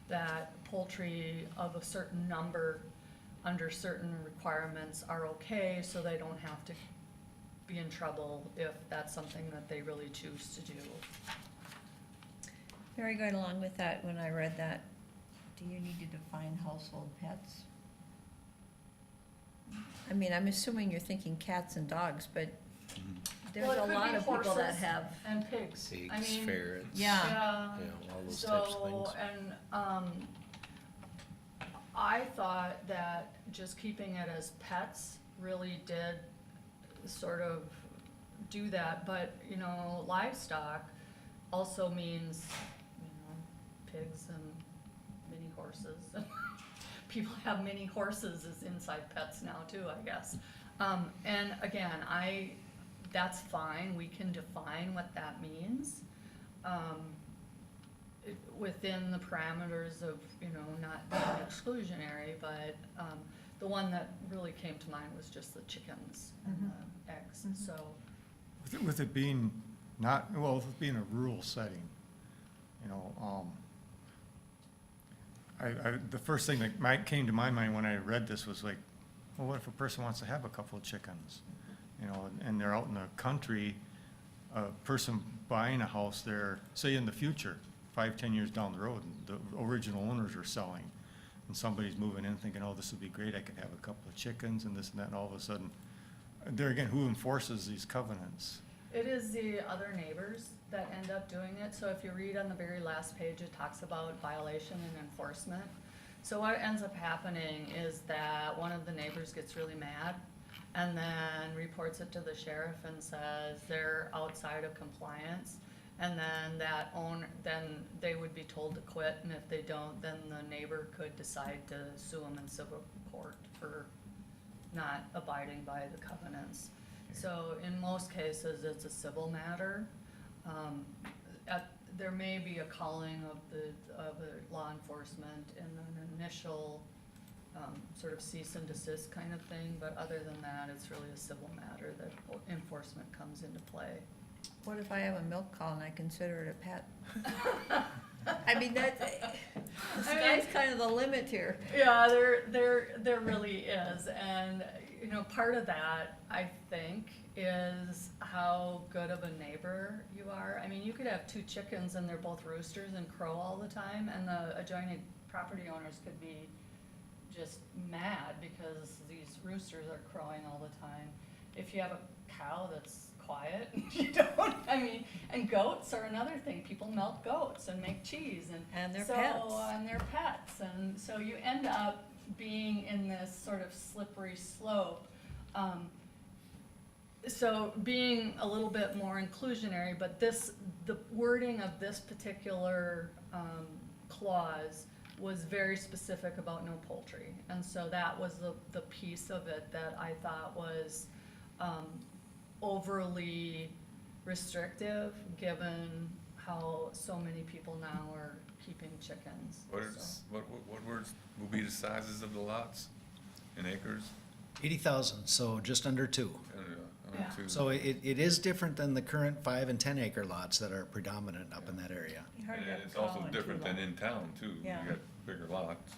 that poultry of a certain number under certain requirements are okay, so they don't have to be in trouble if that's something that they really choose to do. Very good. Along with that, when I read that, do you need to define household pets? I mean, I'm assuming you're thinking cats and dogs, but there's Well, a it could lot be of people that horses have, And pigs. I Pigs, mean, ferrets. Yeah. Yeah. You know, all those types of things. So, and, I thought that just keeping it as pets really did sort of do that, but, you know, livestock also means, you know, pigs and mini horses. People have mini horses as inside pets now too, I guess. And again, that's fine, we can define what that means. Within the parameters of, you know, not being exclusionary, but, the one that really came to mind was just the chickens and the eggs, so. With it being not, well, with it being a rural setting, you know, the first thing that came to my mind when I read this was like, well, what if a person wants to have a couple of chickens? You know, and they're out in the country, a person buying a house there, say in the future, 5-10 years down the road, and the original owners are selling, and somebody's moving in thinking, oh, this would be great, I could have a couple of chickens and this and that, and all of a sudden, there again, who enforces these covenants? It is the other neighbors that end up doing it, so if you read on the very last page, it talks about violation and enforcement. So what ends up happening is that one of the neighbors gets really mad and then reports it to the sheriff and says they're outside of compliance. And then then they would be told to quit, and if they don't, then the neighbor could decide to sue them in civil court for not abiding by the covenants. So in most cases, it's a civil matter. There may be a calling of the law enforcement in an initial sort of cease and desist kind of thing, but other than that, it's really a civil matter that enforcement comes into play. what if I have a milk cow and I consider it a pet? I mean, that's, the sky's kind of the limit here. Yeah, there really is, and, you know, part of that, I think, is how good of a neighbor you are. I mean, you could have 2 chickens and they're both roosters and crow all the time, and the adjoining property owners could be just mad because these roosters are crowing all the time. If you have a cow that's quiet, you don't, I mean, and goats are another thing. People milk goats and make cheese And they're so, pets. And they're pets, and so you end up being in this sort of slippery slope. So being a little bit more inclusionary, but the wording of this particular clause was very specific about no poultry. And so that was the piece of it that I thought was overly restrictive, given how so many people now are keeping chickens. What words will be the sizes of the lots in acres? 80,000, so just under 2. Yeah. So it is different than the current 5 and 10 acre lots that are predominant up in that area. Hard to And have a it's cow also on different 2 than lots. in town too. You Yeah. got bigger lots.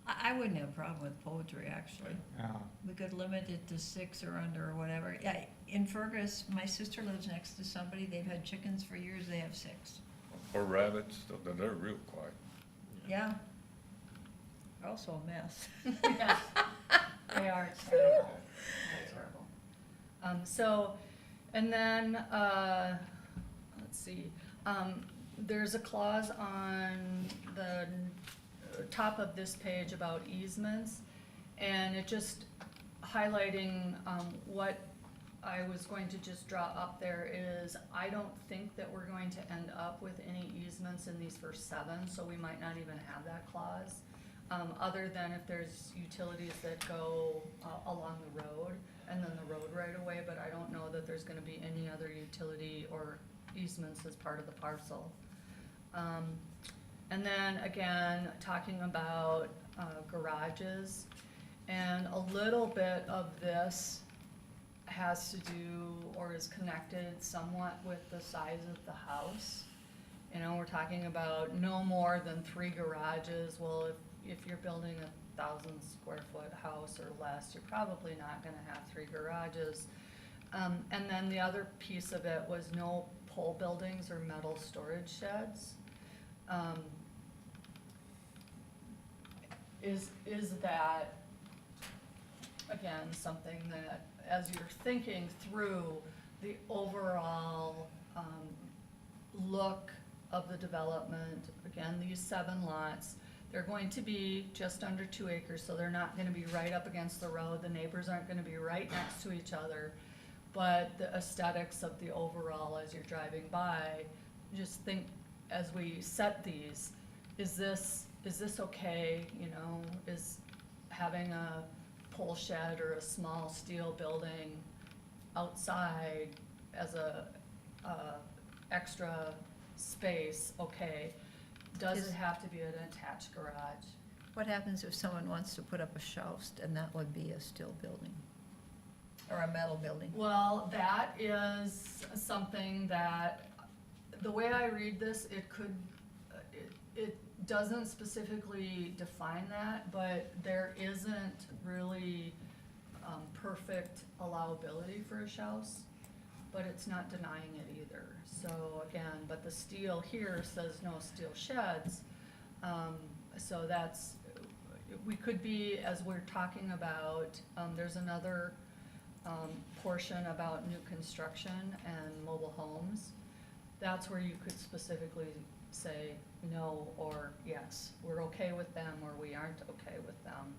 I wouldn't have a problem with poultry, actually. Yeah. We could limit it to 6 or under or whatever. Yeah, in Fergus, my sister lives next to somebody, they've had chickens for years, they have 6. Or rabbits, they're real quiet. Yeah. They're also a mess. Yeah, they are terrible. They're terrible. So, and then, let's see, there's a clause on the top of this page about easements, and it just highlighting, what I was going to just draw up there is, I don't think that we're going to end up with any easements in these first 7, so we might not even have that clause. Other than if there's utilities that go along the road, and then the road right away, but I don't know that there's gonna be any other utility or easements as part of the parcel. And then again, talking about garages, and a little bit of this has to do or is connected somewhat with the size of the house. You know, we're talking about no more than 3 garages. Well, if you're building a 1,000 square foot house or less, you're probably not gonna have 3 garages. And then the other piece of it was no pole buildings or metal storage sheds. Is that, again, something that, as you're thinking through the overall, look of the development, again, these 7 lots, they're going to be just under 2 acres, so they're not gonna be right up against the road, the neighbors aren't gonna be right next to each other. But the aesthetics of the overall, as you're driving by, just think, as we set these, is this okay, you know? Is having a pole shed or a small steel building outside as a extra space, okay? Does it have to be an attached garage? What happens if someone wants to put up a house and that would be a steel building? Or a metal building? Well, that is something that, the way I read this, it could, it doesn't specifically define that, but there isn't really perfect allowability for a house, but it's not denying it either. So again, but the steel here says no steel sheds, so that's, we could be, as we're talking about, there's another portion about new construction and mobile homes. That's where you could specifically say no or yes, we're okay with them or we aren't okay with them.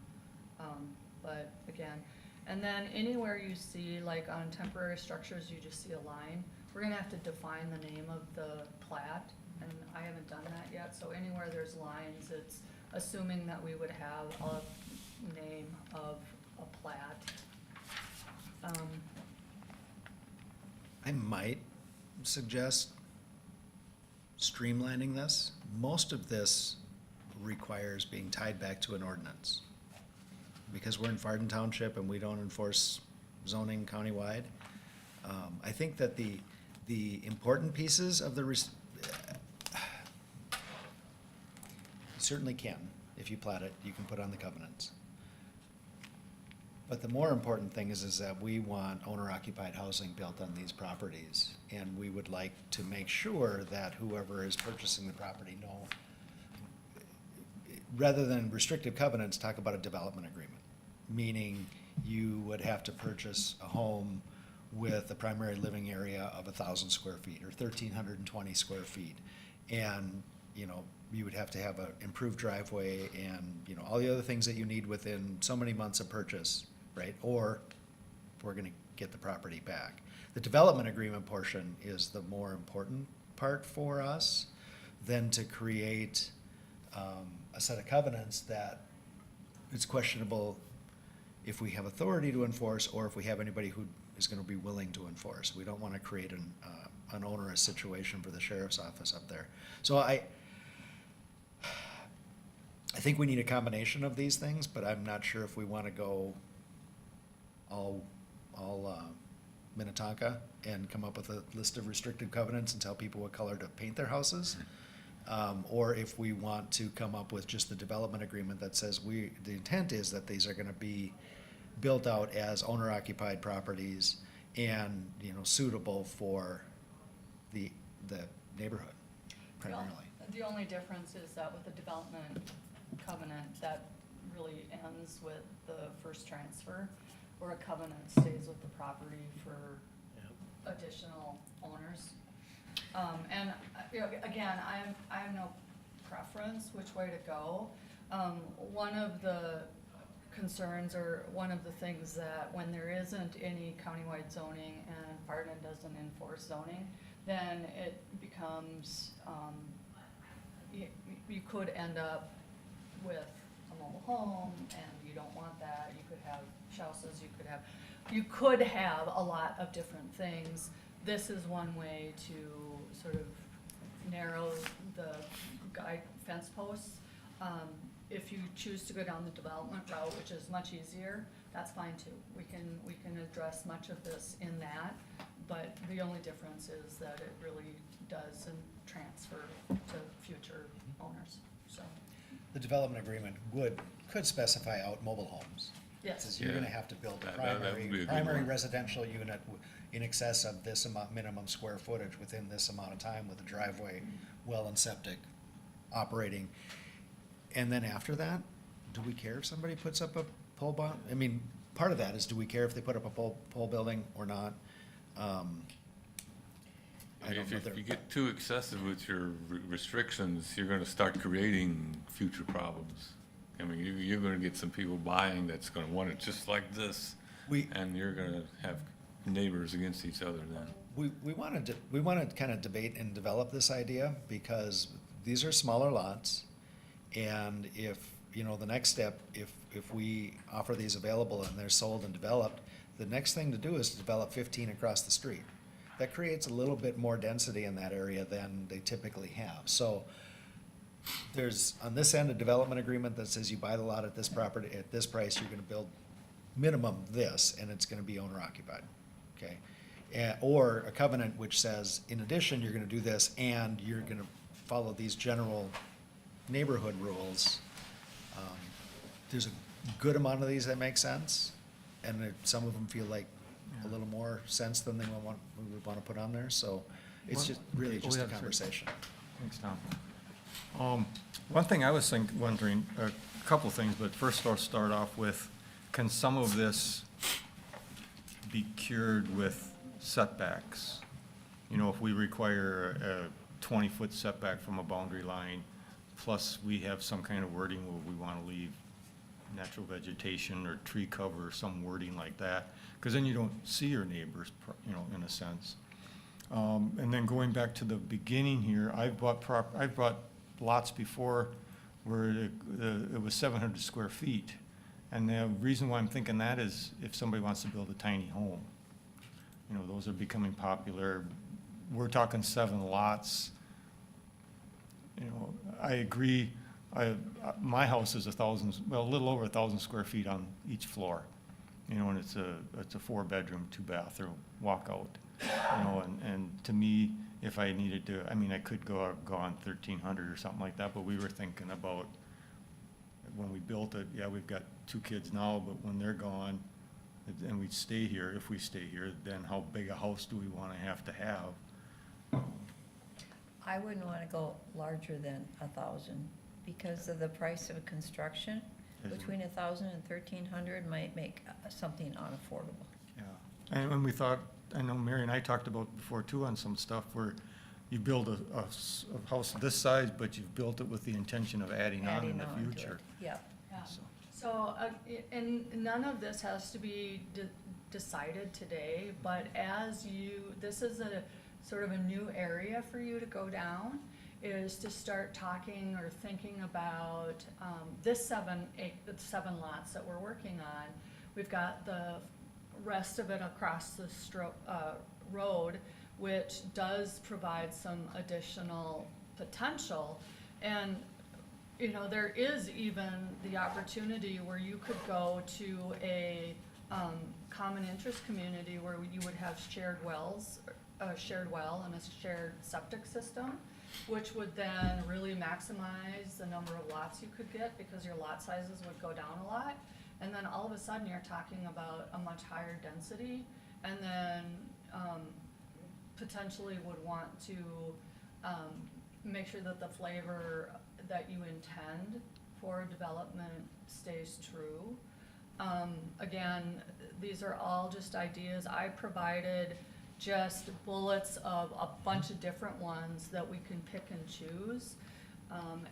But again, and then anywhere you see, like on temporary structures, you just see a line. We're gonna have to define the name of the plat, and I haven't done that yet, so anywhere there's lines, it's assuming that we would have a name of a plat. I might suggest streamlining this. Most of this requires being tied back to an ordinance. Because we're in Farden Township and we don't enforce zoning countywide, I think that the important pieces of the, you certainly can. If you plat it, you can put on the covenants. But the more important thing is that we want owner-occupied housing built on these properties. And we would like to make sure that whoever is purchasing the property know, rather than restrictive covenants, talk about a development agreement. Meaning you would have to purchase a home with a primary living area of 1,000 square feet or 1,320 square feet. And, you know, you would have to have an improved driveway and, you know, all the other things that you need within so many months of purchase, right? Or if we're gonna get the property back. The development agreement portion is the more important part for us than to create a set of covenants that it's questionable if we have authority to enforce or if we have anybody who is gonna be willing to enforce. We don't wanna create an onerous situation for the sheriff's office up there. So I think we need a combination of these things, but I'm not sure if we wanna go all Minnetonka and come up with a list of restrictive covenants and tell people what color to paint their houses. Or if we want to come up with just the development agreement that says the intent is that these are gonna be built out as owner-occupied properties and, you know, suitable for the neighborhood primarily. The only difference is that with the development covenant, that really ends with the first transfer, where a covenant stays with the property for additional owners. And, you know, again, I have no preference which way to go. One of the concerns, or one of the things that when there isn't any countywide zoning and Farden doesn't enforce zoning, then it becomes, you could end up with a mobile home, and you don't want that. You could have houses, you could have a lot of different things. This is one way to sort of narrow the guide fence posts. If you choose to go down the development route, which is much easier, that's fine too. We can address much of this in that, but the only difference is that it really doesn't transfer to future owners, so. the development agreement could specify out mobile homes. It Yes. says you're Yeah. gonna have to build a That would be a good primary one. residential unit in excess of this amount, minimum square footage within this amount of time with a driveway, well and septic operating. And then after that, do we care if somebody puts up a pole barn? I mean, part of that is, do we care if they put up a pole building or not? I don't know If if you get too excessive with your restrictions, you're gonna start creating future problems. I mean, you're gonna get some people buying that's gonna want it just like this, and you're gonna have neighbors against each other then. We wanted to kind of debate and develop this idea, because these are smaller lots. And if, you know, the next step, if we offer these available and they're sold and developed, the next thing to do is to develop 15 across the street. That creates a little bit more density in that area than they typically have. So there's, on this end, a development agreement that says you buy the lot at this property, at this price, you're gonna build minimum this, and it's gonna be owner occupied, okay? Or a covenant which says, in addition, you're gonna do this, and you're gonna follow these general neighborhood rules. There's a good amount of these that make sense, and some of them feel like a little more sense than we would wanna put on there, so it's just, really just a conversation. Thanks, Tom. One thing I was wondering, a couple things, but first I'll start off with, can some of this be cured with setbacks? You know, if we require a 20-foot setback from a boundary line, plus we have some kind of wording where we want to leave natural vegetation or tree cover or some wording like that, because then you don't see your neighbors, you know, in a sense. And then going back to the beginning here, I've bought lots before where it was 700 square feet. And the reason why I'm thinking that is if somebody wants to build a tiny home. You know, those are becoming popular. We're talking 7 lots. You know, I agree, my house is a little over 1,000 square feet on each floor. You know, and it's a 4-bedroom, 2-bathroom walkout. You know, and to me, if I needed to, I mean, I could go on 1,300 or something like that, but we were thinking about, when we built it, yeah, we've got 2 kids now, but when they're gone, and we'd stay here, if we stay here, then how big a house do we want to have? I wouldn't want to go larger than 1,000 because of the price of construction. Is it? Between 1,000 and 1,300 might make something unaffordable. Yeah, and when we thought, I know Mary and I talked about before too on some stuff where you build a house this size, but you've built it with the intention of adding on in the Adding on to future. it. Yeah. Yeah. So, So, and none of this has to be decided today, but this is a sort of a new area for you to go down, is to start talking or thinking about, this 7 lots that we're working on. We've got the rest of it across the road, which does provide some additional potential. And, you know, there is even the opportunity where you could go to a common interest community where you would have shared wells, a shared well and a shared septic system, which would then really maximize the number of lots you could get because your lot sizes would go down a lot. And then all of a sudden you're talking about a much higher density, and then potentially would want to make sure that the flavor that you intend for development stays true. Again, these are all just ideas. I provided just bullets of a bunch of different ones that we can pick and choose.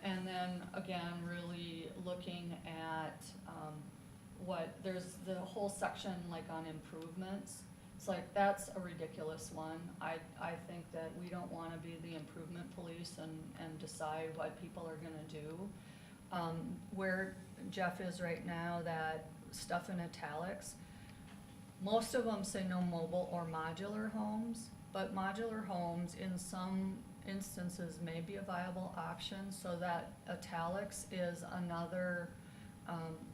And then again, really looking at there's the whole section like on improvements. It's like, that's a ridiculous one. I think that we don't wanna be the improvement police and decide what people are gonna do. Where Jeff is right now, that stuff in italics, most of them say no mobile or modular homes, but modular homes in some instances may be a viable option, so that italics is another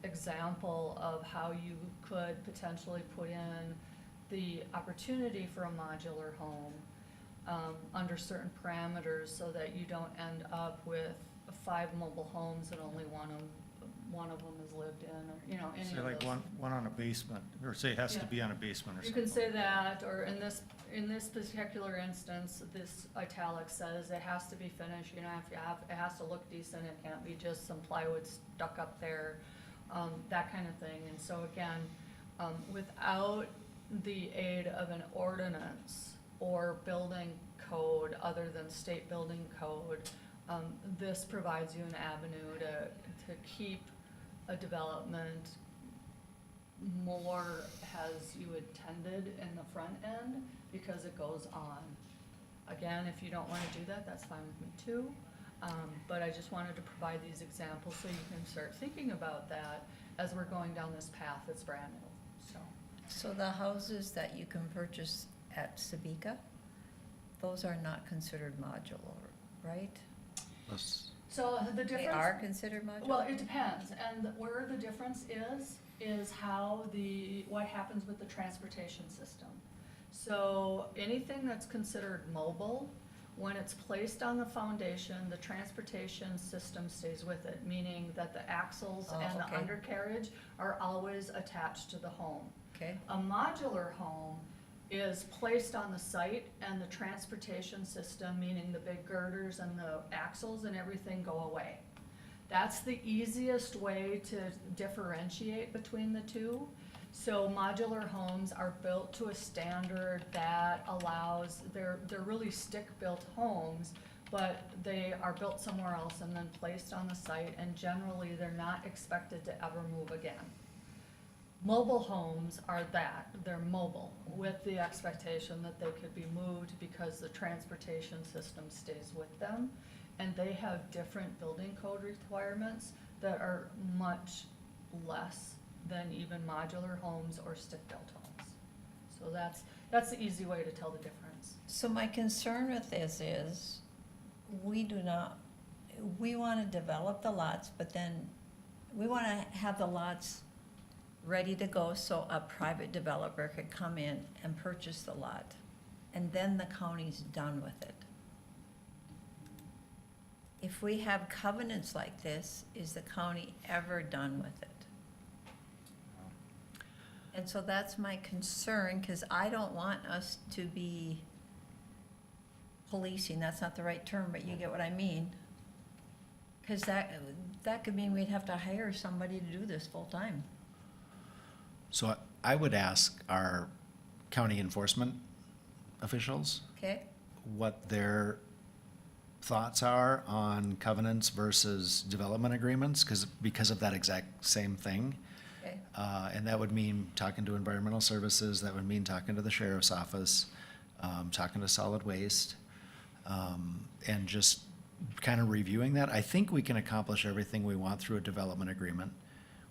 example of how you could potentially put in the opportunity for a modular home under certain parameters, so that you don't end up with 5 mobile homes and only one of them is lived in, or, you know, any Say of like those. one on a basement, or say it has to Yeah. be on a basement or You something. can say that, or in this particular instance, this italic says it has to be finished, you know, it has to look decent, it can't be just some plywood stuck up there, that kind of thing. And so again, without the aid of an ordinance or building code other than state building code, this provides you an avenue to keep a development more as you intended in the front end, because it goes on. Again, if you don't wanna do that, that's fine with me too, but I just wanted to provide these examples so you can start thinking about that as we're going down this path that's brand new, so. So the houses that you can purchase at Sabika, those are not considered modular, right? Let's- So the difference. They are considered modular? Well, it depends, and where the difference is how what happens with the transportation system. So anything that's considered mobile, when it's placed on the foundation, the transportation system stays with it, meaning that the axles Oh, and the okay. undercarriage are always attached to the home. Okay, A modular home is placed on the site, and the transportation system, meaning the big girders and the axles and everything, go away. That's the easiest way to differentiate between the two. So modular homes are built to a standard that allows, they're really stick-built homes, but they are built somewhere else and then placed on the site, and generally, they're not expected to ever move again. Mobile homes are that, they're mobile, with the expectation that they could be moved because the transportation system stays with them. And they have different building code requirements that are much less than even modular homes or stick-built homes. So that's the easy way to tell the difference. so my concern with this is, we wanna develop the lots, but then we wanna have the lots ready to go so a private developer could come in and purchase the lot, and then the county's done with it. If we have covenants like this, is the county ever done with it? And so that's my concern, because I don't want us to be policing, that's not the right term, but you get what I mean. Because that could mean we'd have to hire somebody to do this full-time. So I would ask our county enforcement officials Okay? what their thoughts are on covenants versus development agreements, because of that exact same thing. Okay. And that would mean talking to environmental services, that would mean talking to the sheriff's office, talking to solid waste, and just kind of reviewing that. I think we can accomplish everything we want through a development agreement.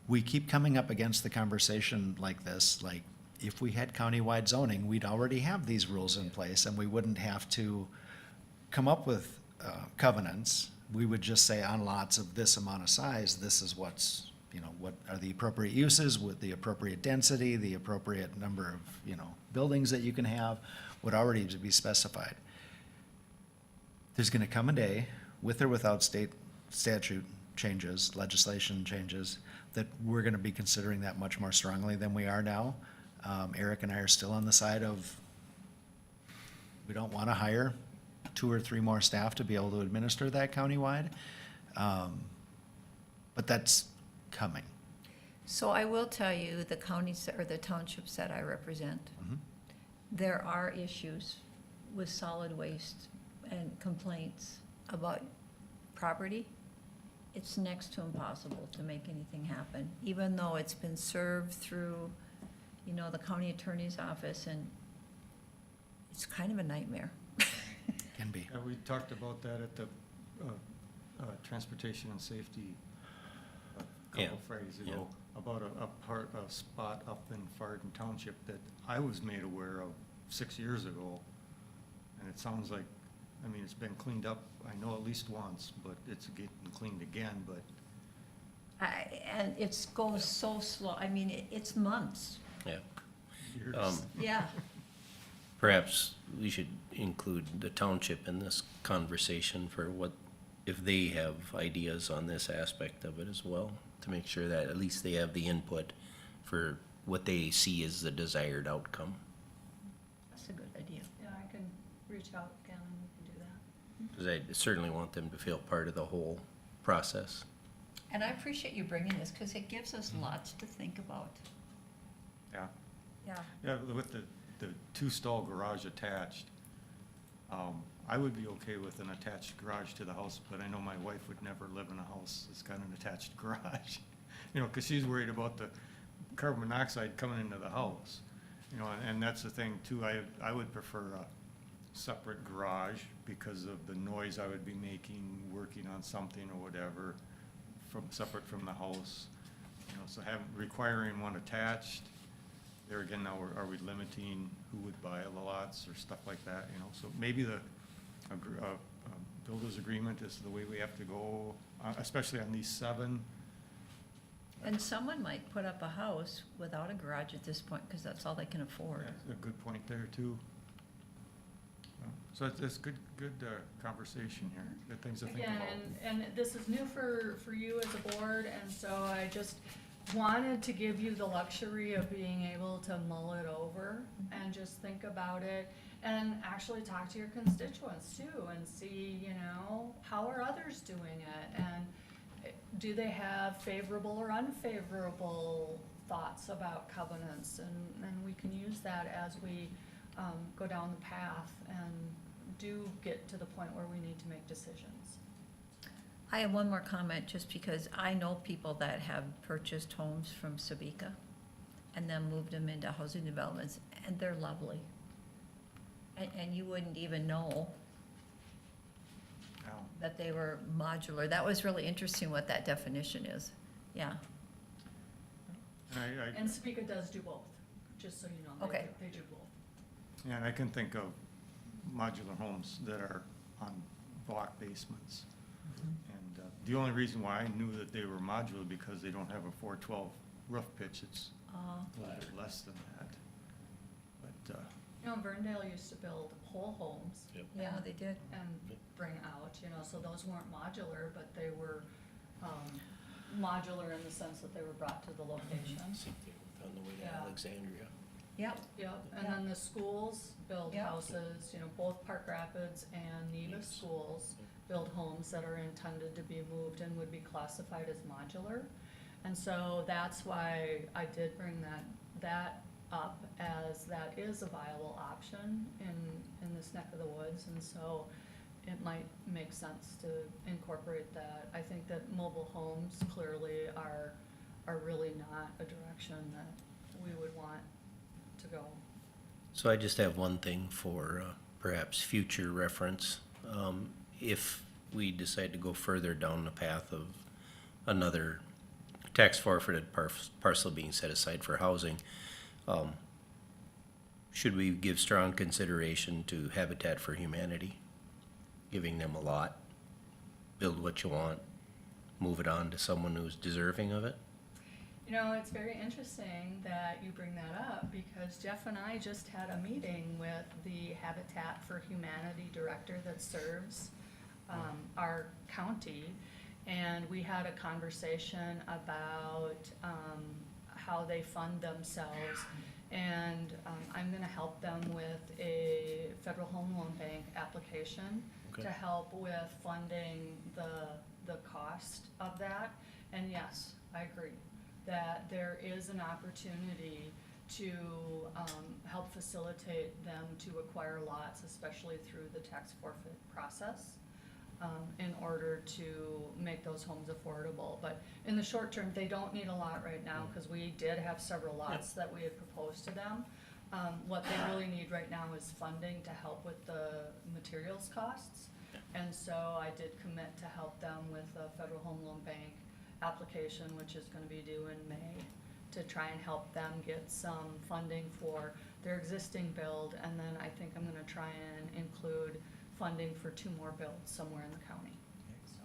We keep coming up against the conversation like this, like, if we had countywide zoning, we'd already have these rules in place, and we wouldn't have to come up with covenants. We would just say on lots of this amount of size, this is what's, what are the appropriate uses with the appropriate density, the appropriate number of, buildings that you can have, would already be specified. There's gonna come a day, with or without state statute changes, legislation changes, that we're gonna be considering that much more strongly than we are now. Eric and I are still on the side of, we don't wanna hire 2 or 3 more staff to be able to administer that countywide. But that's coming. So I will tell you, the counties or the townships that I represent, Mhm. there are issues with solid waste and complaints about property. It's next to impossible to make anything happen, even though it's been served through, the county attorney's office, and it's kind of a nightmare. Can be. We talked about that at the Transportation and Safety a couple Yeah. Fridays ago, about a spot up in Farden Township that I was made aware of 6 years ago. And it sounds like, it's been cleaned up, I know at least once, but it's getting cleaned again, but And it goes so slow, it's months, Yeah. years. yeah. Perhaps we should include the township in this conversation for what if they have ideas on this aspect of it as well, to make sure that at least they have the input for what they see as the desired outcome. That's a good idea. Yeah, I can reach out again and we can do that. Because I certainly want them to feel part of the whole process. And I appreciate you bringing this, because it gives us lots to think about. Yeah. Yeah. Yeah, with the two-stall garage attached, I would be okay with an attached garage to the house, but I know my wife would never live in a house that's got an attached garage. You know, because she's worried about the carbon monoxide coming into the house. You know, and that's the thing too, I would prefer a separate garage because of the noise I would be making, working on something or whatever, separate from the house. You know, so requiring one attached, there again, now are we limiting who would buy the lots or stuff like that, you know? So maybe the builder's agreement is the way we have to go, especially on these 7. And someone might put up a house without a garage at this point, because that's all they can afford. Yeah, a good point there too. So it's good conversation here, good things to think Again, about. and this is new for you as a board, and so I just wanted to give you the luxury of being able to mull it over and just think about it and actually talk to your constituents too and see, you know, how are others doing it? And do they have favorable or unfavorable thoughts about covenants? And we can use that as we go down the path and do get to the point where we need to make decisions. I have one more comment, just because I know people that have purchased homes from Sabika and then moved them into housing developments, and they're lovely. And you wouldn't even know Now, that they were modular. That was really interesting what that definition is. Yeah, and And Sabika does do both, just so you know. Okay. They do both. yeah, and I can think of modular homes that are on block basements. And the only reason why I knew that they were modular, because they don't have a 412 roof pitch, it's a little bit less than that. But, You know, Verndale used to build whole homes yeah, they did. and bring out, you know, so those weren't modular, but they were modular in the sense that they were brought to the location. Same thing on the way to Yeah. Alexandria. Yep, Yep, and then the schools build Yeah. houses, you know, both Park Rapids and Neva schools build homes that are intended to be moved and would be classified as modular. And so that's why I did bring that up, as that is a viable option in this neck of the woods. And so it might make sense to incorporate that. I think that mobile homes clearly are really not a direction that we would want to go. So I just have one thing for perhaps future reference. If we decide to go further down the path of another tax forfeited parcel being set aside for housing, should we give strong consideration to Habitat for Humanity? Giving them a lot, build what you want, move it on to someone who's deserving of it? You know, it's very interesting that you bring that up, because Jeff and I just had a meeting with the Habitat for Humanity director that serves our county, and we had a conversation about how they fund themselves. And I'm gonna help them with a Federal Home Loan Bank application Okay. to help with funding the cost of that. And yes, I agree that there is an opportunity to help facilitate them to acquire lots, especially through the tax forfeit process, in order to make those homes affordable. But in the short term, they don't need a lot right now, because we did have several lots that we had proposed to them. What they really need right now is funding to help with the materials costs. And so I did commit to help them with a Federal Home Loan Bank application, which is gonna be due in May, to try and help them get some funding for their existing build. And then I think I'm gonna try and include funding for 2 more builds somewhere in the county. So,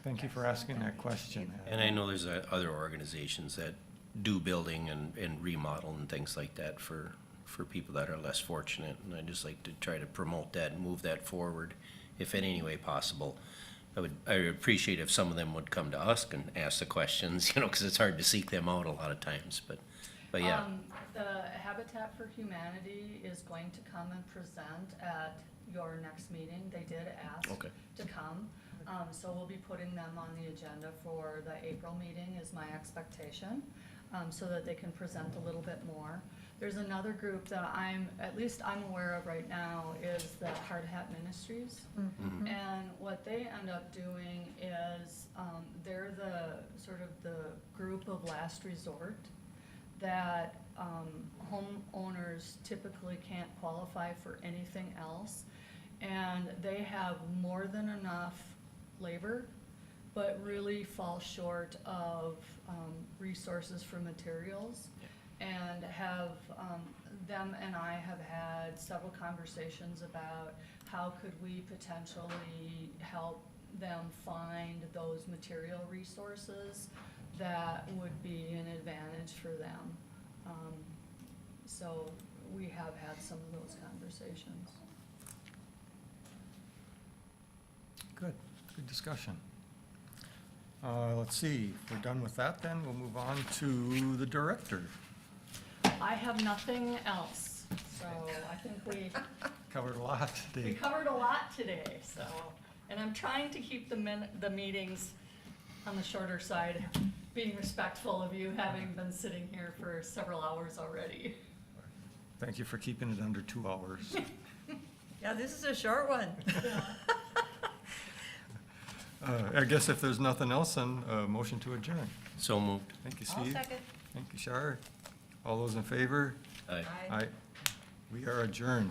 thank you for asking that question. And I know there's other organizations that do building and remodel and things like that for people that are less fortunate. And I just like to try to promote that and move that forward, if in any way possible. I would appreciate if some of them would come to us and ask the questions, you know, because it's hard to seek them out a lot of times, but yeah. The Habitat for Humanity is going to come and present at your next meeting. They did ask Okay. to come. So we'll be putting them on the agenda for the April meeting is my expectation, so that they can present a little bit more. There's another group that at least I'm aware of right now, is the Hard Hat Ministries. Mhm. And what they end up doing is, they're the, sort of the group of last resort that, homeowners typically can't qualify for anything else. And they have more than enough labor, but really fall short of, resources for materials. And have, them and I have had several conversations about how could we potentially help them find those material resources that would be an advantage for them. So we have had some of those conversations. Good, good discussion. Let's see, if we're done with that then, we'll move on to the director. I have nothing else, so I think we Covered a lot We today. covered a lot today, so, and I'm trying to keep the meetings on the shorter side, being respectful of you having been sitting here for several hours already. Thank you for keeping it under 2 hours. Yeah, this is a short one. I guess if there's nothing else, then motion to adjourn. So moved. Thank you, I'll Steve. second. Thank you, Shar. All those in favor? Aye. Aye. We are adjourned.